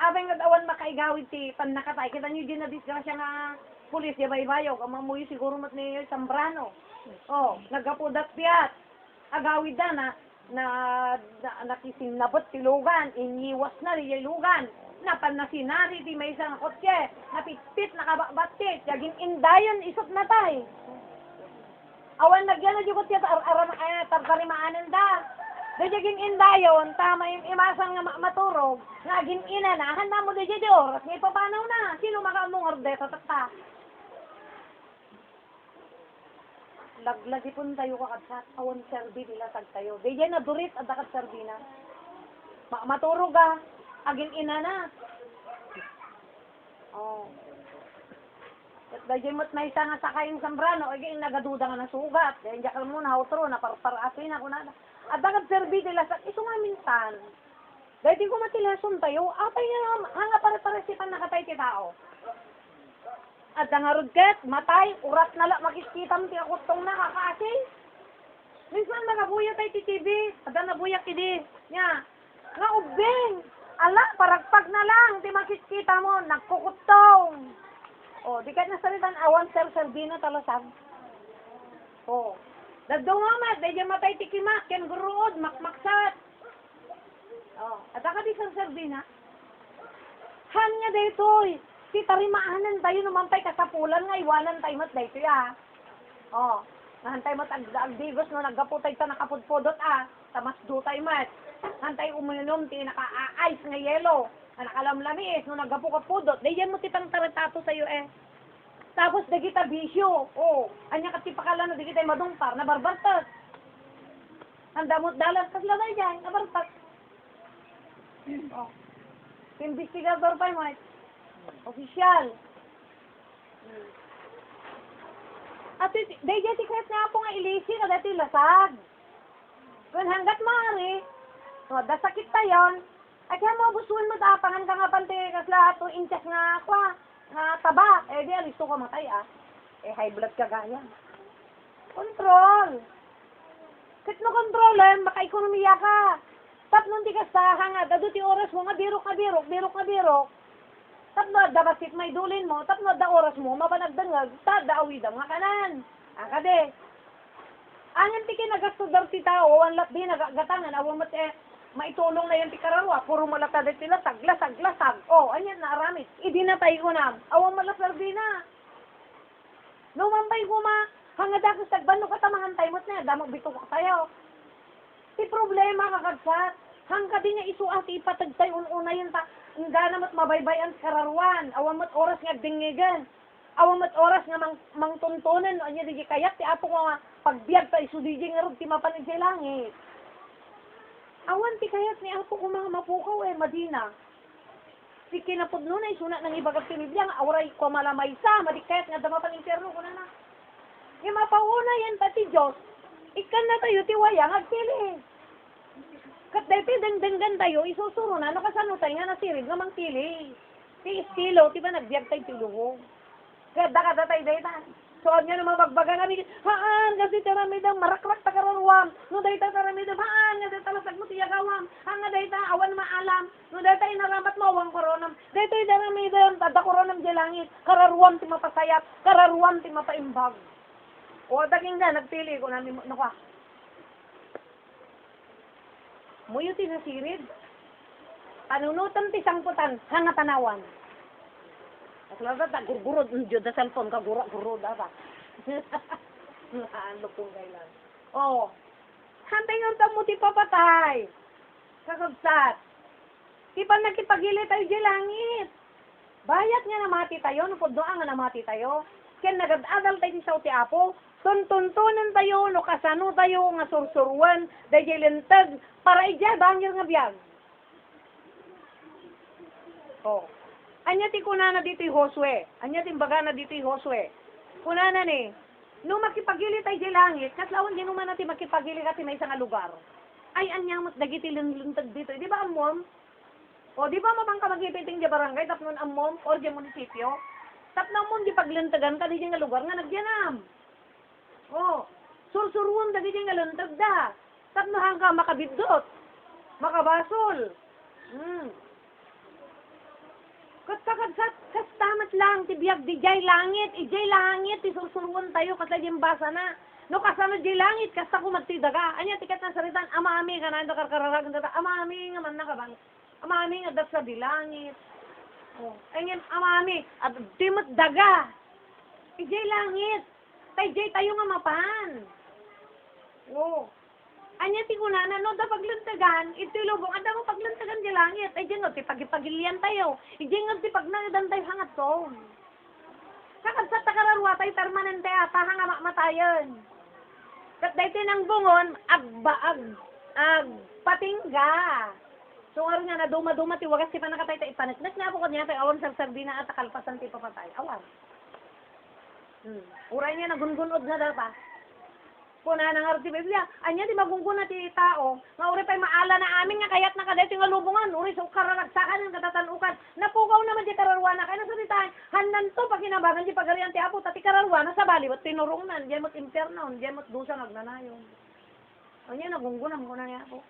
Apay nga dawan makaigawid ti panakatay. Kita nyo dyan na disgrasya nga pulis ya baybayaw. Kamamuyo siguro mat ni Zambrano. Oh, nagapudat piyat. Agawid na nakisinabot ti lugan. Inyiwas na di lugan. Napanasinari di may isang kotse. Napitpit, nakabatit. Yaging indayon, isot na tayo. Awan nagyan na jukot siya tartarimaanan da. Dajaging indayon, tama yung imasang nga maturog, nga ina na, handa mo dajay di oras, ngay papanaw na. Sino makamungor de tatakta? Laglagipon tayo kakabsat, awan serbi nila tag tayo. Dajay na durit at dakat serbi na. Maturog ina na. Oh. At dahil mo't may isa nga sakayong Zambrano, ay nagaduda nga na sugat. Dahil diya ka muna, hautro, naparaparasoy na ako na. At agad serbi nila sa iso nga minsan, Dahil di ko matilason tayo, apay nga, hanga pare-paresipan nakatay ti tao. At nangarod ket, matay, urat na lang, makiskitam ti akutong nakakasi. Minsan nagabuya tayo ti TV, at nabuyak idi, nya, nga ubeng, ala, paragpag na lang, ti makiskita mo, nagkukutong. O, di ka nasalitan, awan sir-servino talasag. O, daddaw nga mat, dahil matay ti kimak, ken guruod, makmaksat. Oh, ataka di sarbina. Han nga daytoy. Ti tarimaanan tayo numampay kasapulan nga iwanan tayo mat daytoy ah. Oh, nahantay mat agdigos no naggaputay ta nakapudpodot ah. Tamas dutay mat. Hantay uminom ti naka-ice nga yelo. Nakalamlamis no naggapu ka pudot. Dayan mo ti pang taratato sayo eh. Tapos dagita bisyo. Oh, anya kat ti pakala no dagita madungpar na barbartas. Handa mo dalas kas lalay diyan na barbartas. Oh. Investigador pa mo. Opisyal. At dahil ti kahit nga po nga ilisi na dati lasag. Kung hanggat maaari, no, da sakit tayon, ay kaya mo busuin mo pangan ka nga pante kasla 2 inches nga kwa, nga taba. Eh di alisto ka matay ah. Eh high blood ka gaya. Control. Kahit no control eh, maka-ekonomiya ka. Tatlong di ka sa hangad, ado ti oras mo, nga birok. Tatlo da basit may dulin mo, tatlo da oras mo, mapanagdangag, da awidam nga kanan. Ang kade. Anyan ti kinagasto dar ti tao, ang lat di nagatangan, awang mat maitulong na yan ti kararwa, puro malatad ti lasag. O, anyan na aramit. Idinatay ko na, awang malasar di na. Numampay ko hangad ako sagban no katamahan tayo mat na, damag bito ko tayo. Ti problema kakagsat, hangga di nga isuati ipatagtay una yun ta, nga namat mabaybayan kararwan, awamat oras nga dingigan, awamat oras nga mangtuntunan, anya di kayat, ti apo nga pagbiag ta isudiji nga rog, ti mapanig sa langit. Awan ti kayat ni apo ko mga mapukaw Madina. Si kinapudno na isunat ng ibagag tinibya, nga awray ko malamaysa, madikayat nga damapan impyerno ko na na. Yung mapauna yan pati Diyos, ikan na tayo ti wayang agpili. Kat dati denggan tayo, isusuro na, kasano tayo nga nasirig nga mangpili. Ti estilo, ti ba nagbiag tayo ti luho. Kada tayo dayta. So, niya naman magbaga kami, haan, kasi taramidang marakrak takararwam. No, dayta taramidang, haan, nga dayta lasag mo tiyagawam. Hanga dayta, awan maalam. No, dayta inaramat mo, awang koronam. Dayta taramidang, tadakoronam di langit. Kararwam ti mapasayat, kararwam ti mapaimbag. O, daging nga, nagpili ko namin, nakwa. Muyo ti nasirid. Panunutan ti sangputan, hanga tanawan. At lalo ta, gurgurod, da cellphone ka, gurgurod, ba? Ano pong kailan. O, hantay nga mo ti papatay. Kakabsat. Di pa nakipagili tayo di langit. Bayat nga namati tayo, nupudnoan nga namati tayo. Kaya nagad-adal tayo sa uti apo, tuntuntunan tayo, no kasano tayo, nga sursurwan, dahil lintag, para ija, bangil nga biyag. Oh. Anya ti kunana dito'y Josue. Anya ti baga na dito'y Josue. Kunana ni, nung makipagili tayo di langit, kaslawan din naman natin makipagili kasi may isang lugar. Ay, anya mas dagiti lintag dito. Di ba amom? O, di ba mabang ka magipiting di barangay, tapnon amom, or di munisipyo? Tapnon mo, di paglintagan ka, di nga lugar nga nagyanam. O, sursuruan dagi di nga lintag da. Tapnohan ka makabidot, makabasol. Kastamat lang, tibiyag di jay langit, ijay langit, isursuruan tayo, kasi yung basa na. No, kasama di langit, kasta ko magtidaga. Anya, tikat na saritan, amami ka na, ito karkararagan data, amami nga man nakabang, amami nga dat sa di langit. Oh, ayun, amami, at dimot daga. Ijay langit, jay tayo nga mapahan. Oh, anya ti kunana, no, da paglantagan, ito ilubong, ada mo paglantagan di langit, ay dyan, no, ti pagipagilian tayo, ijay nga ti pagnanadan tayo hangat so. Kakabsat takararwa tayo, permanente ata, hanga matayan. Kat dahi tinang bungon, patingga. So nga nga na duma-duma ti wagas ti pa nakatay ta ipanagnas na po kanya tayo awan sardina at kalpasan ti papatay. Awan. Uray niya nagungunod na data. Kuna nang arti Biblia, anya di magunguna ti tao, nga uri pa'y maala na amin nga kayat na kadayto nga lubungan, uri sa kararagsakan ng katatanukan, napugaw naman di kararwana, kaya nasalitaan, hanan to, pagkinabangan di pagarian ti apo, tati kararwana sa bali, ba't tinurungnan, di mot impernon, di mot dusa nagnanayon. Anya nagungunam ko na niya ako.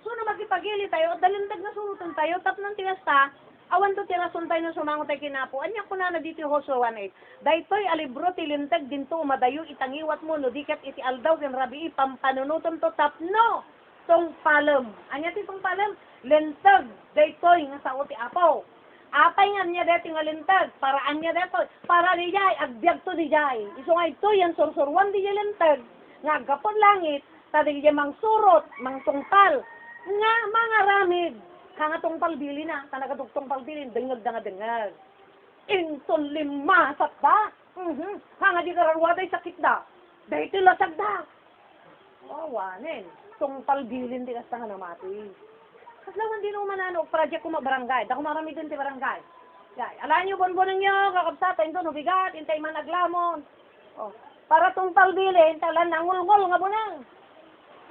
So na magkipagili tayo, at dalintag na sunutan tayo, tapnang tinasta, awan to tirasun tayo ng sumangot ay kinapo. Anya ko na dito Joshua 1:8. Daytoy alibro tilintag dinto madayo itangiwat mo no dikat iti aldaw ken rabii pampanunutom to tapno tong palem. Anya ti tong palem? Lintag daytoy nga sao ti apo. Apay nga niya deti nga lintag, paraan niya detoy, para dijay agbyag to dijay. Iso nga ito yan sursurwan di lintag nga gapon langit, tadi dijay mangsurot, mangtungpal nga mga ramid. Kanga tong palbili na, tanagaduktong palbili, dengag da nga dengag. Inton lima sakda. Kanga di kararwaday sakit da. Dahil tilasag da. Wawanin. Tong palbilin di kasta nga namati. Kaslawan din naman project ko mabarangay. Dako marami din ti barangay. Yay, alaan nyo bonbonang nyo, kakabsata, inton hubigat, intay man aglamon. Oh, para tong palbilin, talan nangulngol nga bunang.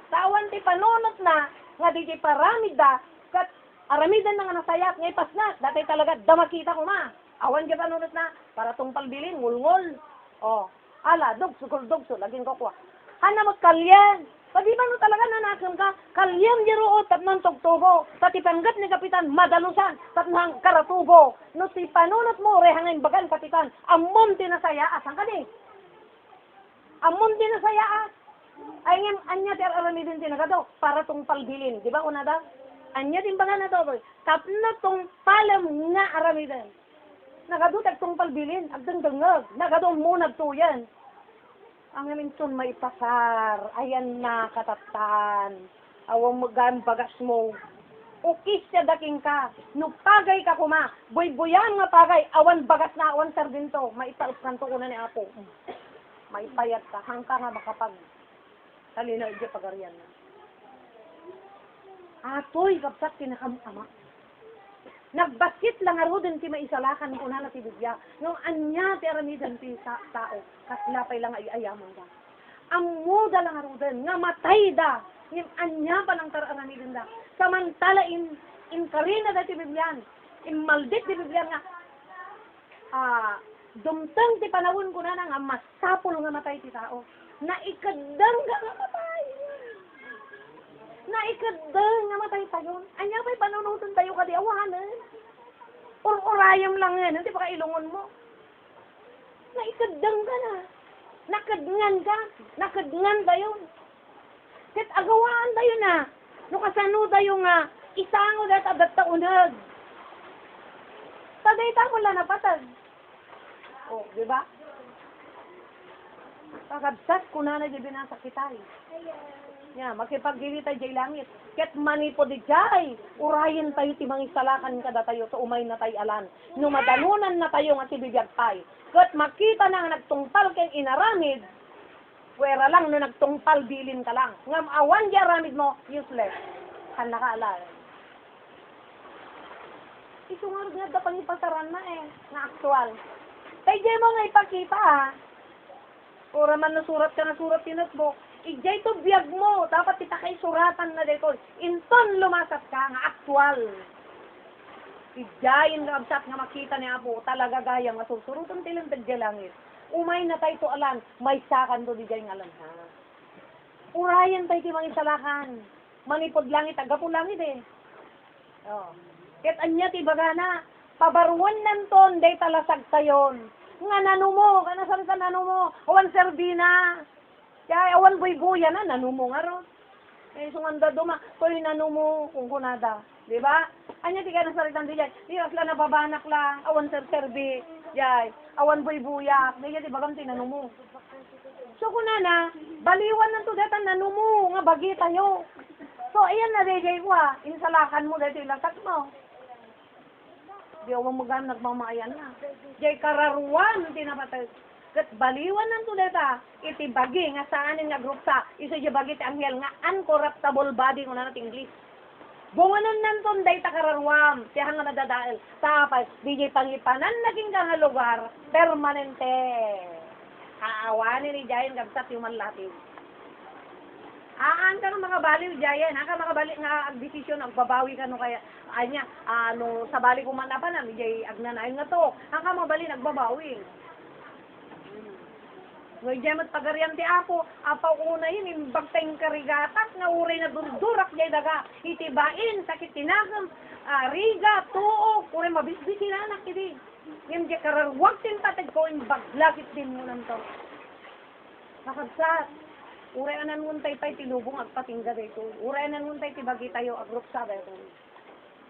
Tawan ti panunot na, nga di ti paramid da, kat aramidan na nga nasayak, ngay pasnas, dati talaga damakita ko ma. Awan ka panunot na, para tong palbilin, ngulngol. Oh, ala, dugso, laging ko ko. Hana magkalyan. Padi ba no talaga nanakam ka, kalyan jero tap ng tugtubo, pati panggat ni kapitan, madalusan, tap ng karatubo. No si panunot mo, rehangin bagan kapitan, amon tinasaya, asang ka ni? Amon tinasaya, ay ngem anya ter aramidin tinagado, para tong palbilin, di ba unada? Anya din ba nga na to, tap na tong palam nga aramidin. Nagadutag tong palbilin, agdang-dangag, nagadong mo nagtuyan. Ang minton may pasar, ayan na katatan, awang magan bagas mo. Ukis siya daking ka, no pagay ka kuma, buy-buyan nga pagay, awan bagas na awan sardin to, maipalp kanto ko na ni Apo. Maipayat ka, hangka nga makapag, talina idya pagarian na. Atoy, kapsat kinakam-ama. Nagbaskit lang aro din ti maisalakan ko na ti Biblia. Nung anya ti aramidan ti tao, kaslapay lang ay ayaman da. Amuda lang aro din, nga matay da. Yung anya pa lang tararamidan da. Samantala in karina da ti Biblia. In maldit ti Biblia nga. Dumtang ti panawon ko na nga masapol nga matay ti tao. Naikadang nga matay. Naikadang nga matay tayo. Anya pa'y panunutan tayo ka di awanan. Urayam lang yan. Hindi pa kailungon mo. Naikadang ka na. Nakadngan ka. Nakadngan tayo. Kat agawaan tayo na. No kasano tayo nga. Isango dat adat taunag. Tadayta ko lang napatag. O, di ba? Kakabsat ko na di binasa kitay. Ya, makipagdili tayo jay langit. Ket manipo di jay. Urayin tayo ti mangisalakan kada tayo sa umay na tayo alan. No madalunan na tayo nga si bibiyagpay. Ket makita na nga nagtungpal ken inaramid. Wera lang no nagtungpal bilin ka lang. Ngam awan di aramid mo, useless. Han nakaalala. Ito nga da pangipasaran na nga aktual. Tay jay mo nga ipakita Ora man nasurat ka na surat tinatbo. Ijay to biyag mo, dapat kita kay suratan na dito. Inton lumasat ka nga aktual. Ijayin nga absat nga makita ni Apo, talaga gaya nga susurutan tilang tagya langit. Umay na tayo to alan, may sakan do di jay nga alan ha. Urayan tayo ti mangisalakan. Manipod langit, agapon langit Oh. Ket anya ti bagana, pabaruan nanton day talasag tayon. Nga nanumo, kanasan ka nanumo, awan serbina. Kaya awan buy-buya na, nanumo nga ron. Eh, sunganda duma, to'y nanumo kung kunada. Di ba? Anya di ka nasalitan di jay. Di asla nababanak lang, awan serbi, jay. Awan buy-buya, di di bagam tinanumo. So kunana, baliwan na to datan nanumo, nga bagi tayo. So ayan na di jay ko insalakan mo dito ilasak mo. Di awang magam nagmamayan na. Jay kararuan, tinapatay. Kat baliwan ng tuleta, iti bagi nga saan nga group sa, iso di bagi ti anghel nga uncorruptible body nga na English. Bunganon nanton day takararwam, tiya nga nadadael. Tapos, di jay pangipanan naging nga lugar, permanente. Kaawanin ni Jayan gabsat yung manlatin. Aan ka ng mga baliw jayan, ka makabali nga ag desisyon agbabawi ka no kaya anya ano sa bali ko man pa na jay agnanayon nga to. Ang ka mabali nagbabawi. Ngoy jemat pagarian ti ako, apaw una yun imbagteng karigatak nga uray na durdurak jay daga itibain sakit tinagam riga tuo uray mabisbisin anak idi. Ngem jay kararwag tin patag ko imbaglagit din mo nanto. Nakabsat. Uray anan nguntay tay tinubong agpatingga dito. Uray anan nguntay tibagi tayo agrupsa dito.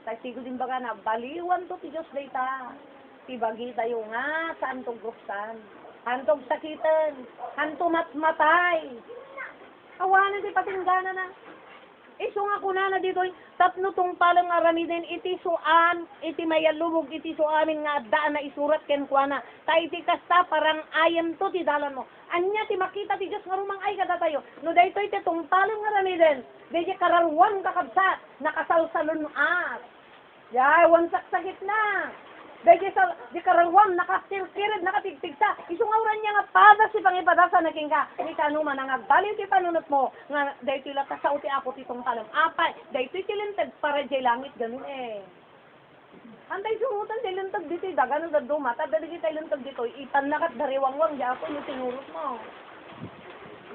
Tay sigud din baga na baliwan to ti Dios dayta. Tibagi tayo nga saan tong grupsan. Hantog sakitan, hanto matmatay. Awanan ti patinggana na. Iso nga kuna na dito, tapno tong palang aramiden, iti suan, iti mayalubog, iti suamin nga daan na isurat ken kuana. Ta iti kasta parang ayam to ti dalan mo. Anya ti makita ti Diyos nga rumang ay kada tayo. No dayto iti tong palang aramiden, di kararwan kakabsat, nakasalsalun at. Yay, wansak sakit na. Dahil sa di karawang nakakirkirid, nakatigtigsa. Isungawran niya nga pada si pangipadasa naging ka. Hindi ka naman ang agdaliw ti panunot mo. Nga dahil tila tasauti ako titong talam. Apay, dahil tilintag para jay langit ganun eh. Antay sumutan tilintag dito. Dagan ang dumata. Dahil kita tilintag dito. Ipan nakat dariwangwang. Di ako yung tinurot mo.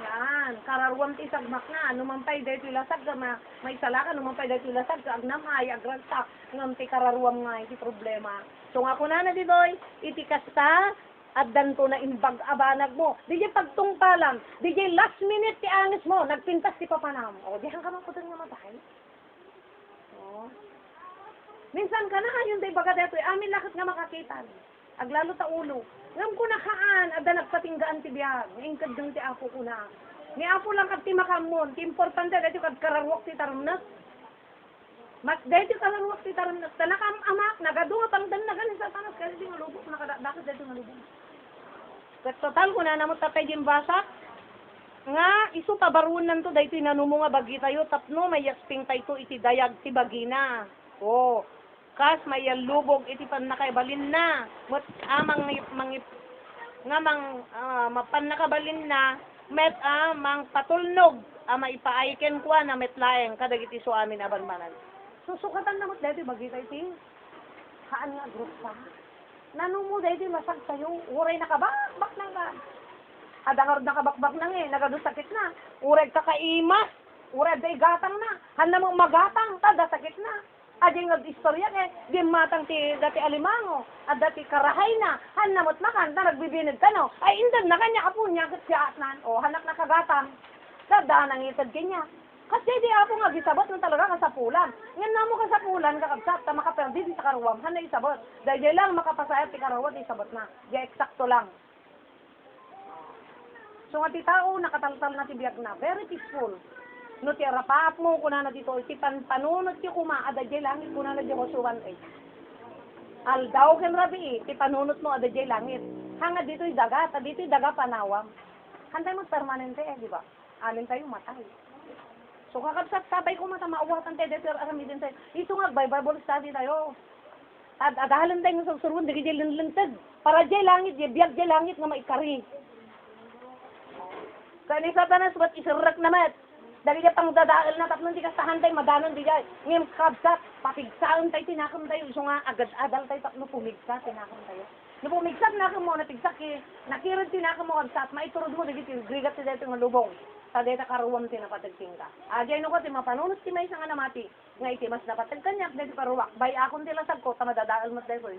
Yan, kararwam ti sagmak na, numampay dahil tilasag ka, may salakan, numampay dahil tilasag ka, agnamay, agragsak, ngam ti kararwam nga, iti problema. So nga kuna na didoy, iti kasta, at danto na imbag abanag mo. Di pagtungpalam, di last minute ti angis mo, nagpintas ti papanam. O, dihan ka man po nga matay. O. Minsan ka na, yun day baga dito, amin lakat nga makakitan. Aglalo ta ulo. Ngam ko nakaan, ada nagpatinggaan ti biyag. Ingkad dun ti ako ko na. Ni apo lang kat ti makamon. Ti importante, dahil kad kararwak ti taramnas. Dahil ti kararwak ti taramnas. Tanakam amak, nagadunga pang dan na ganin sa tanas. Kasi di malubok, nakadakot dahil ti malubok. Kat total ko na namot tapay di basak. Nga, iso pabarunan to, dahil ti nanumo nga bagi tayo. Tapno, may yasping tayo iti dayag ti bagina. Oh. Kas may lubog iti pan nakaibalin na mat amang mapan nakabalin na met mang patulnog maipaaiken kwa na metlaeng kadagiti so amin abanmanan susukatan na mat dati bagita iti kaan nga group sa nanumo dati masag tayo uray nakabakbak nang ka adangar nakabakbak nang nagadusakit na uray kakaimas uray day gatang na hanamang magatang tada sakit na ading nag-istorya di matang ti dati alimango, at dati karahay na, hanamot makan, na nagbibinid ka no, ay indan na kanya apo niya, kasi atnan, o hanak na kagatan, dadaan ang itad kanya. Kasi di apo nga gisabot ng talaga kasapulan. Ngayon na mo kasapulan, kakabsat, ta makaperdi di sa karuwam, hanay isabot. Dahil lang makapasayat ti karuwam, isabot na. Di eksakto lang. So nga ti tao, nakataltal na ti biyak na, very peaceful. No ti arapaap mo kuna na dito iti panunot ti kuma adajay langit kuna na di Joshua 1:8. Aldaw ken rabi ti panunot mo adajay langit. Hanga dito daga ta dito daga panawam. Hantay mo permanente di ba? Alin tayo matay. So kakabsat sabay ko mata maawatan tayo dito aramidin tayo. Ito nga Bible study tayo. Adahalan tayo sa surun di jay lintag. Para jay langit jay biag jay langit nga maikari. Kani Satanas wat isirrak namat. Dali niya pang dadaal na tapnon di kastahan tayo madanon di jay. Ngem kabsat papigsaan tayo tinakam tayo iso nga agad-adal tayo tapno pumigsa tinakam tayo. No pumigsa tinakam mo natigsak nakirod tinakam mo kabsat maiturod mo dili grigat ti dayto nga lubong. Ta dayta karuwam ti napatagting ka. Ajay no ko ti mapanunot ti maysa nga namati. Nga iti mas napatag kanyak dayto karuwak. Bay akon ti lasag ko ta madadaal mo dayto.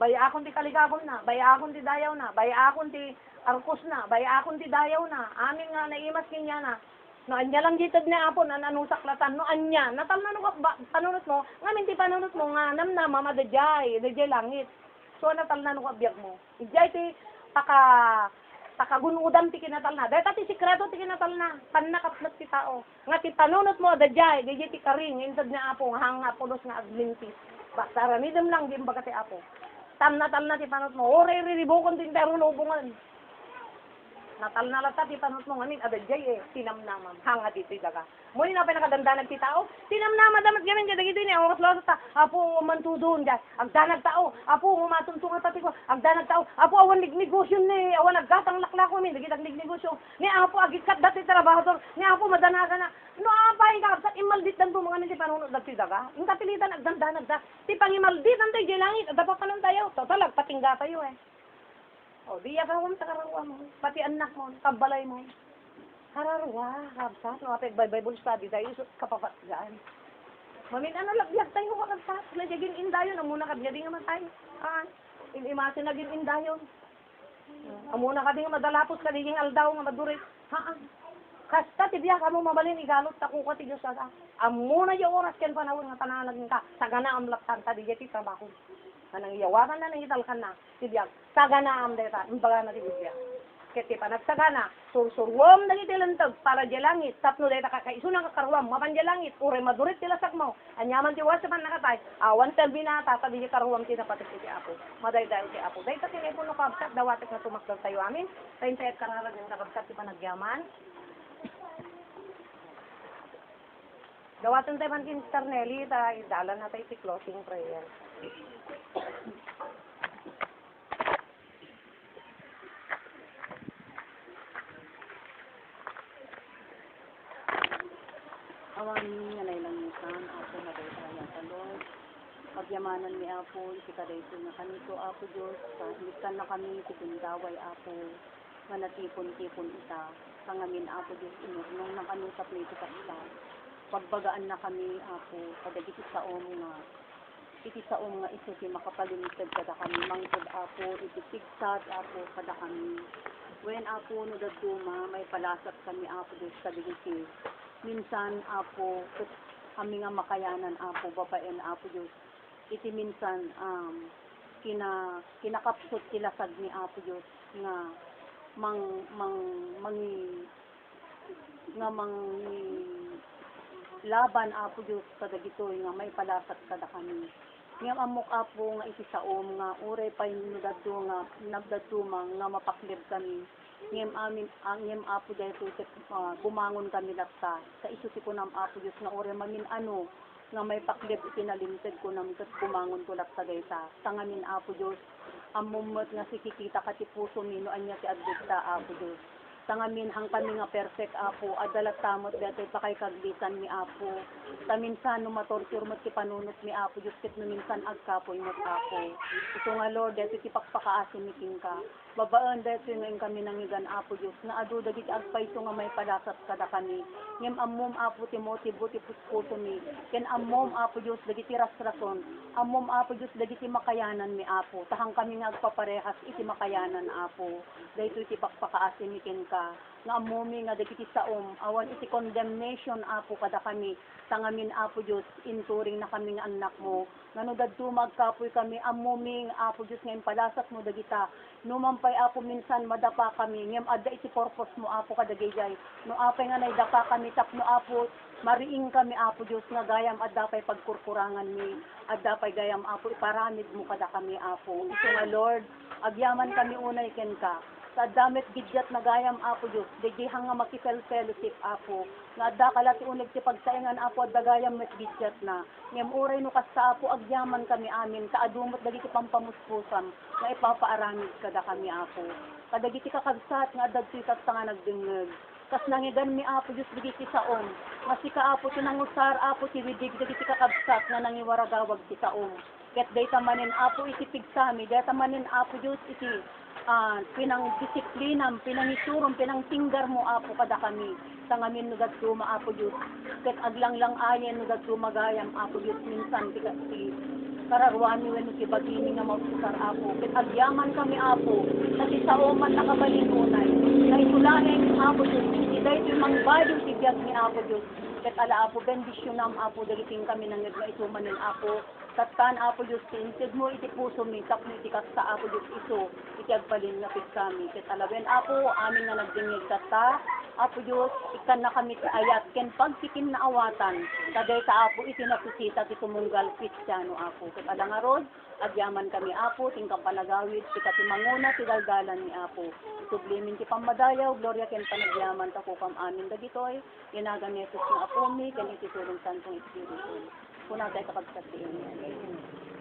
Bay akon ti kaligabon na, bay akon ti dayaw na, bay akon ti arkos na, bay akon ti dayaw na. Amin nga naimas kinya na. No, anya lang ditad na apon, anong saklatan, no, anya. Natal na nung panunot mo, ngamin ti panunot mo, nga namnama, madajay langit. So, natal na nung abiyag mo. Ijay ti, takagunudan ti kinatal na. Dahil ti sikreto ti kinatal na, panakaplat ti tao. Nga ti panunot mo, adajay, dajay ti karing, intad na apo, hanga pulos nga aglintis. Basta ranidem lang, di baga ti apo. Tam natal na ti panunot mo, oray riribukon ti terong lubungan. Natal na lata, ti panot mo ngamin, adadjay tinamnamam, hanga dito daga. Muli na pa nakadamdanag ti tao, tinamnama damat gamin, kadag ito niya, oras lasa ta, apo mantudon dyan, agdanag tao, apo matuntungan pati ko, agdanag tao, apo awan negosyo ni, awan naggatang laklak ko min, dagitag negosyo, ni apo agitkat dati trabahador, ni apo madanaga na, no apay ka, sa imaldit dan mga niti panunod dati daga, yung kapilitan agdandanag da, ti pangimaldit tayo di langit, dapat pa nun tayo, totalag, patingga tayo O, di ka kung sa karawa mo, pati anak mo, kabalay mo. Kararwa, kabsat, no, apet Bible study, tayo kapapatgaan. Mamin, ano, laglag tayo ko kabsat, nagyagin indayon, amuna kadyading naman tayo. Inimasin naging indayon. Amuna kading madalapos, kadiging aldaw nga madurit. Kasta, tibiya ka mo mabalin, igalot, takuka ti Diyos sa amuna yung oras, ken panahon nga panalagin ka, sagana ang laktan, tadi ti trabaho. Anang iyawakan na, nangitalkan na, tibiyag, sagana am deta, imbaga na tibiyag. Keti pa nagsagana, sursurwam na itilantag, para di langit, tapno deta kakaisunang kakarwam, mapan di langit, ure madurit tilasak mo, anyaman ti wasapan nakatay, awan talbi na tata, di karwam tinapatik ti apo, madayday ti apo. Dahil sa telepono kabsat, dawatik na tumakdal tayo amin, tayo sayat kararag ng kabsat ti panagyaman. Dawatin tayo man Sister Nelly, dalan na tayo ti closing prayer. Awan nga na ilang nisan, Apo madaytaya ka Lord. Pagyamanan ni Apo, isikadayto nga kanito Apo Diyos, likan na kami titindaway Apo, nga natipon-tipon ita, sangamin Apo Diyos inurnong ng kanusap na ito kasla. Pagbagaan na kami Apo, kadagiti sa nga, iti sa nga iso si makapalimtad kada kami, mangkod Apo, iti tigsat Apo kada kami. When Apo no daduma, may palasat kami Apo Diyos kadagiti. Minsan, Apo, kami nga makayanan, Apo, babaen, Apo, Diyos. Iti minsan, kinakapsot kilasag ni Apo, Diyos, nga laban, Apo, Diyos, kadagito, nga may palasat kada kami. Ngam amok, Apo, nga iti saom, nga uray pa yung nagdaduma, nga mapaklib kami. Ngem Apo dahil bumangon kami lakta sa isusi ko nam Apo Diyos nga ore mamin ano nga may paklib ipinalimted ko nam kat bumangon ko lakta dahil sa ngamin Apo Diyos amumot nga sikikita ka ti puso nino anya ti adbukta Apo Diyos ngamin hang kami nga perfect Apo adalat tamot dahil pa kay kaglitan ni Apo minsan no matortur mo ti panunot ni Apo Diyos ket no minsan agkapoy mo Apo ito nga Lord dahil ti pakpakaasin ni King ka babaan dahil ngayon kami nangigan Apo Diyos na adu dagiti agpaiso nga may palasat kada kami ngem ammom Apo ti motibo ti puspuso mi ken ammom Apo Diyos dagiti rasrason ammom Apo Diyos dagiti makayanan mi Apo tahang kami nga agpaparehas iti makayanan Apo dahil iti pakpakaasin ni King ka nga ammomi nga dagiti saom awan iti condemnation Apo kada kami tangamin Apo Diyos inturing na kami nga anak mo ngano dadto magkapoy kami ammomi Apo Diyos ngayon palasat mo dagita numampay Apo minsan madapa kami ngem adda iti purpose mo Apo kadagayjay no apay nga naidapa kami tapno Apo mariing kami Apo Diyos nga gayam adda pay pagkurkurangan mi adda pay gayam Apo iparamid mo kada kami Apo ito nga Lord agyaman kami unay ken ka sa damit gidyat na gayam Apo Diyos digihang nga makipel-fellowship Apo nga adda kalati unig ti pagsaingan Apo adda gayam met gidyat na ngem uray no kasta Apo agyaman kami amin kaadumot dagiti pampamuspusam nga ipapaaramid kada kami Apo kadagiti kakabsat nga adda ti kasta nga nagdengeg kas nangigan mi Apo Diyos digiti saom masika Apo tinangusar Apo ti widig digiti kakabsat nga nangiwaragawag ti saom ket dayta manen Apo iti pigsami dayta manen Apo Diyos iti pinang disiplinam, pinangisurom, pinangtinggar mo Apo kada kami sa ngamin nugat suma Apo Diyos ket aglang-lang ayen nugat sumagayam Apo Diyos minsan ti kararwan ni wenno ti bagini nga maususar Apo ket agyaman kami Apo na ti saoman nakabalinunay na itulaeng Apo Diyos iti daytoy mangbadyo ti biag ni Apo Diyos ket ala Apo bendisyonam Apo dagiti kami nanged nga isumanen Apo Tatan Apo Diyos tinted mo iti puso mi tapno iti kasta Apo Diyos iso iti agbalin nga kami ket alawen Apo amin nga nagdingeg tata Apo Diyos, ikan na kami ti ayat, ken pagtikin na awatan, kaday ta Apo itinakusita ti tumunggal Kristiyano Apo. Ket adangarod, agyaman kami Apo, tingkang panagawid, ti katimanguna, ti daldalan ni Apo. Sublimin ti pamadayaw, gloria ken panagyaman, takukam amin dagitoy, inaga ni Jesus nga Apo mi, ken iti tulong santong Espiritu. Kuna tayo kapagsatiin.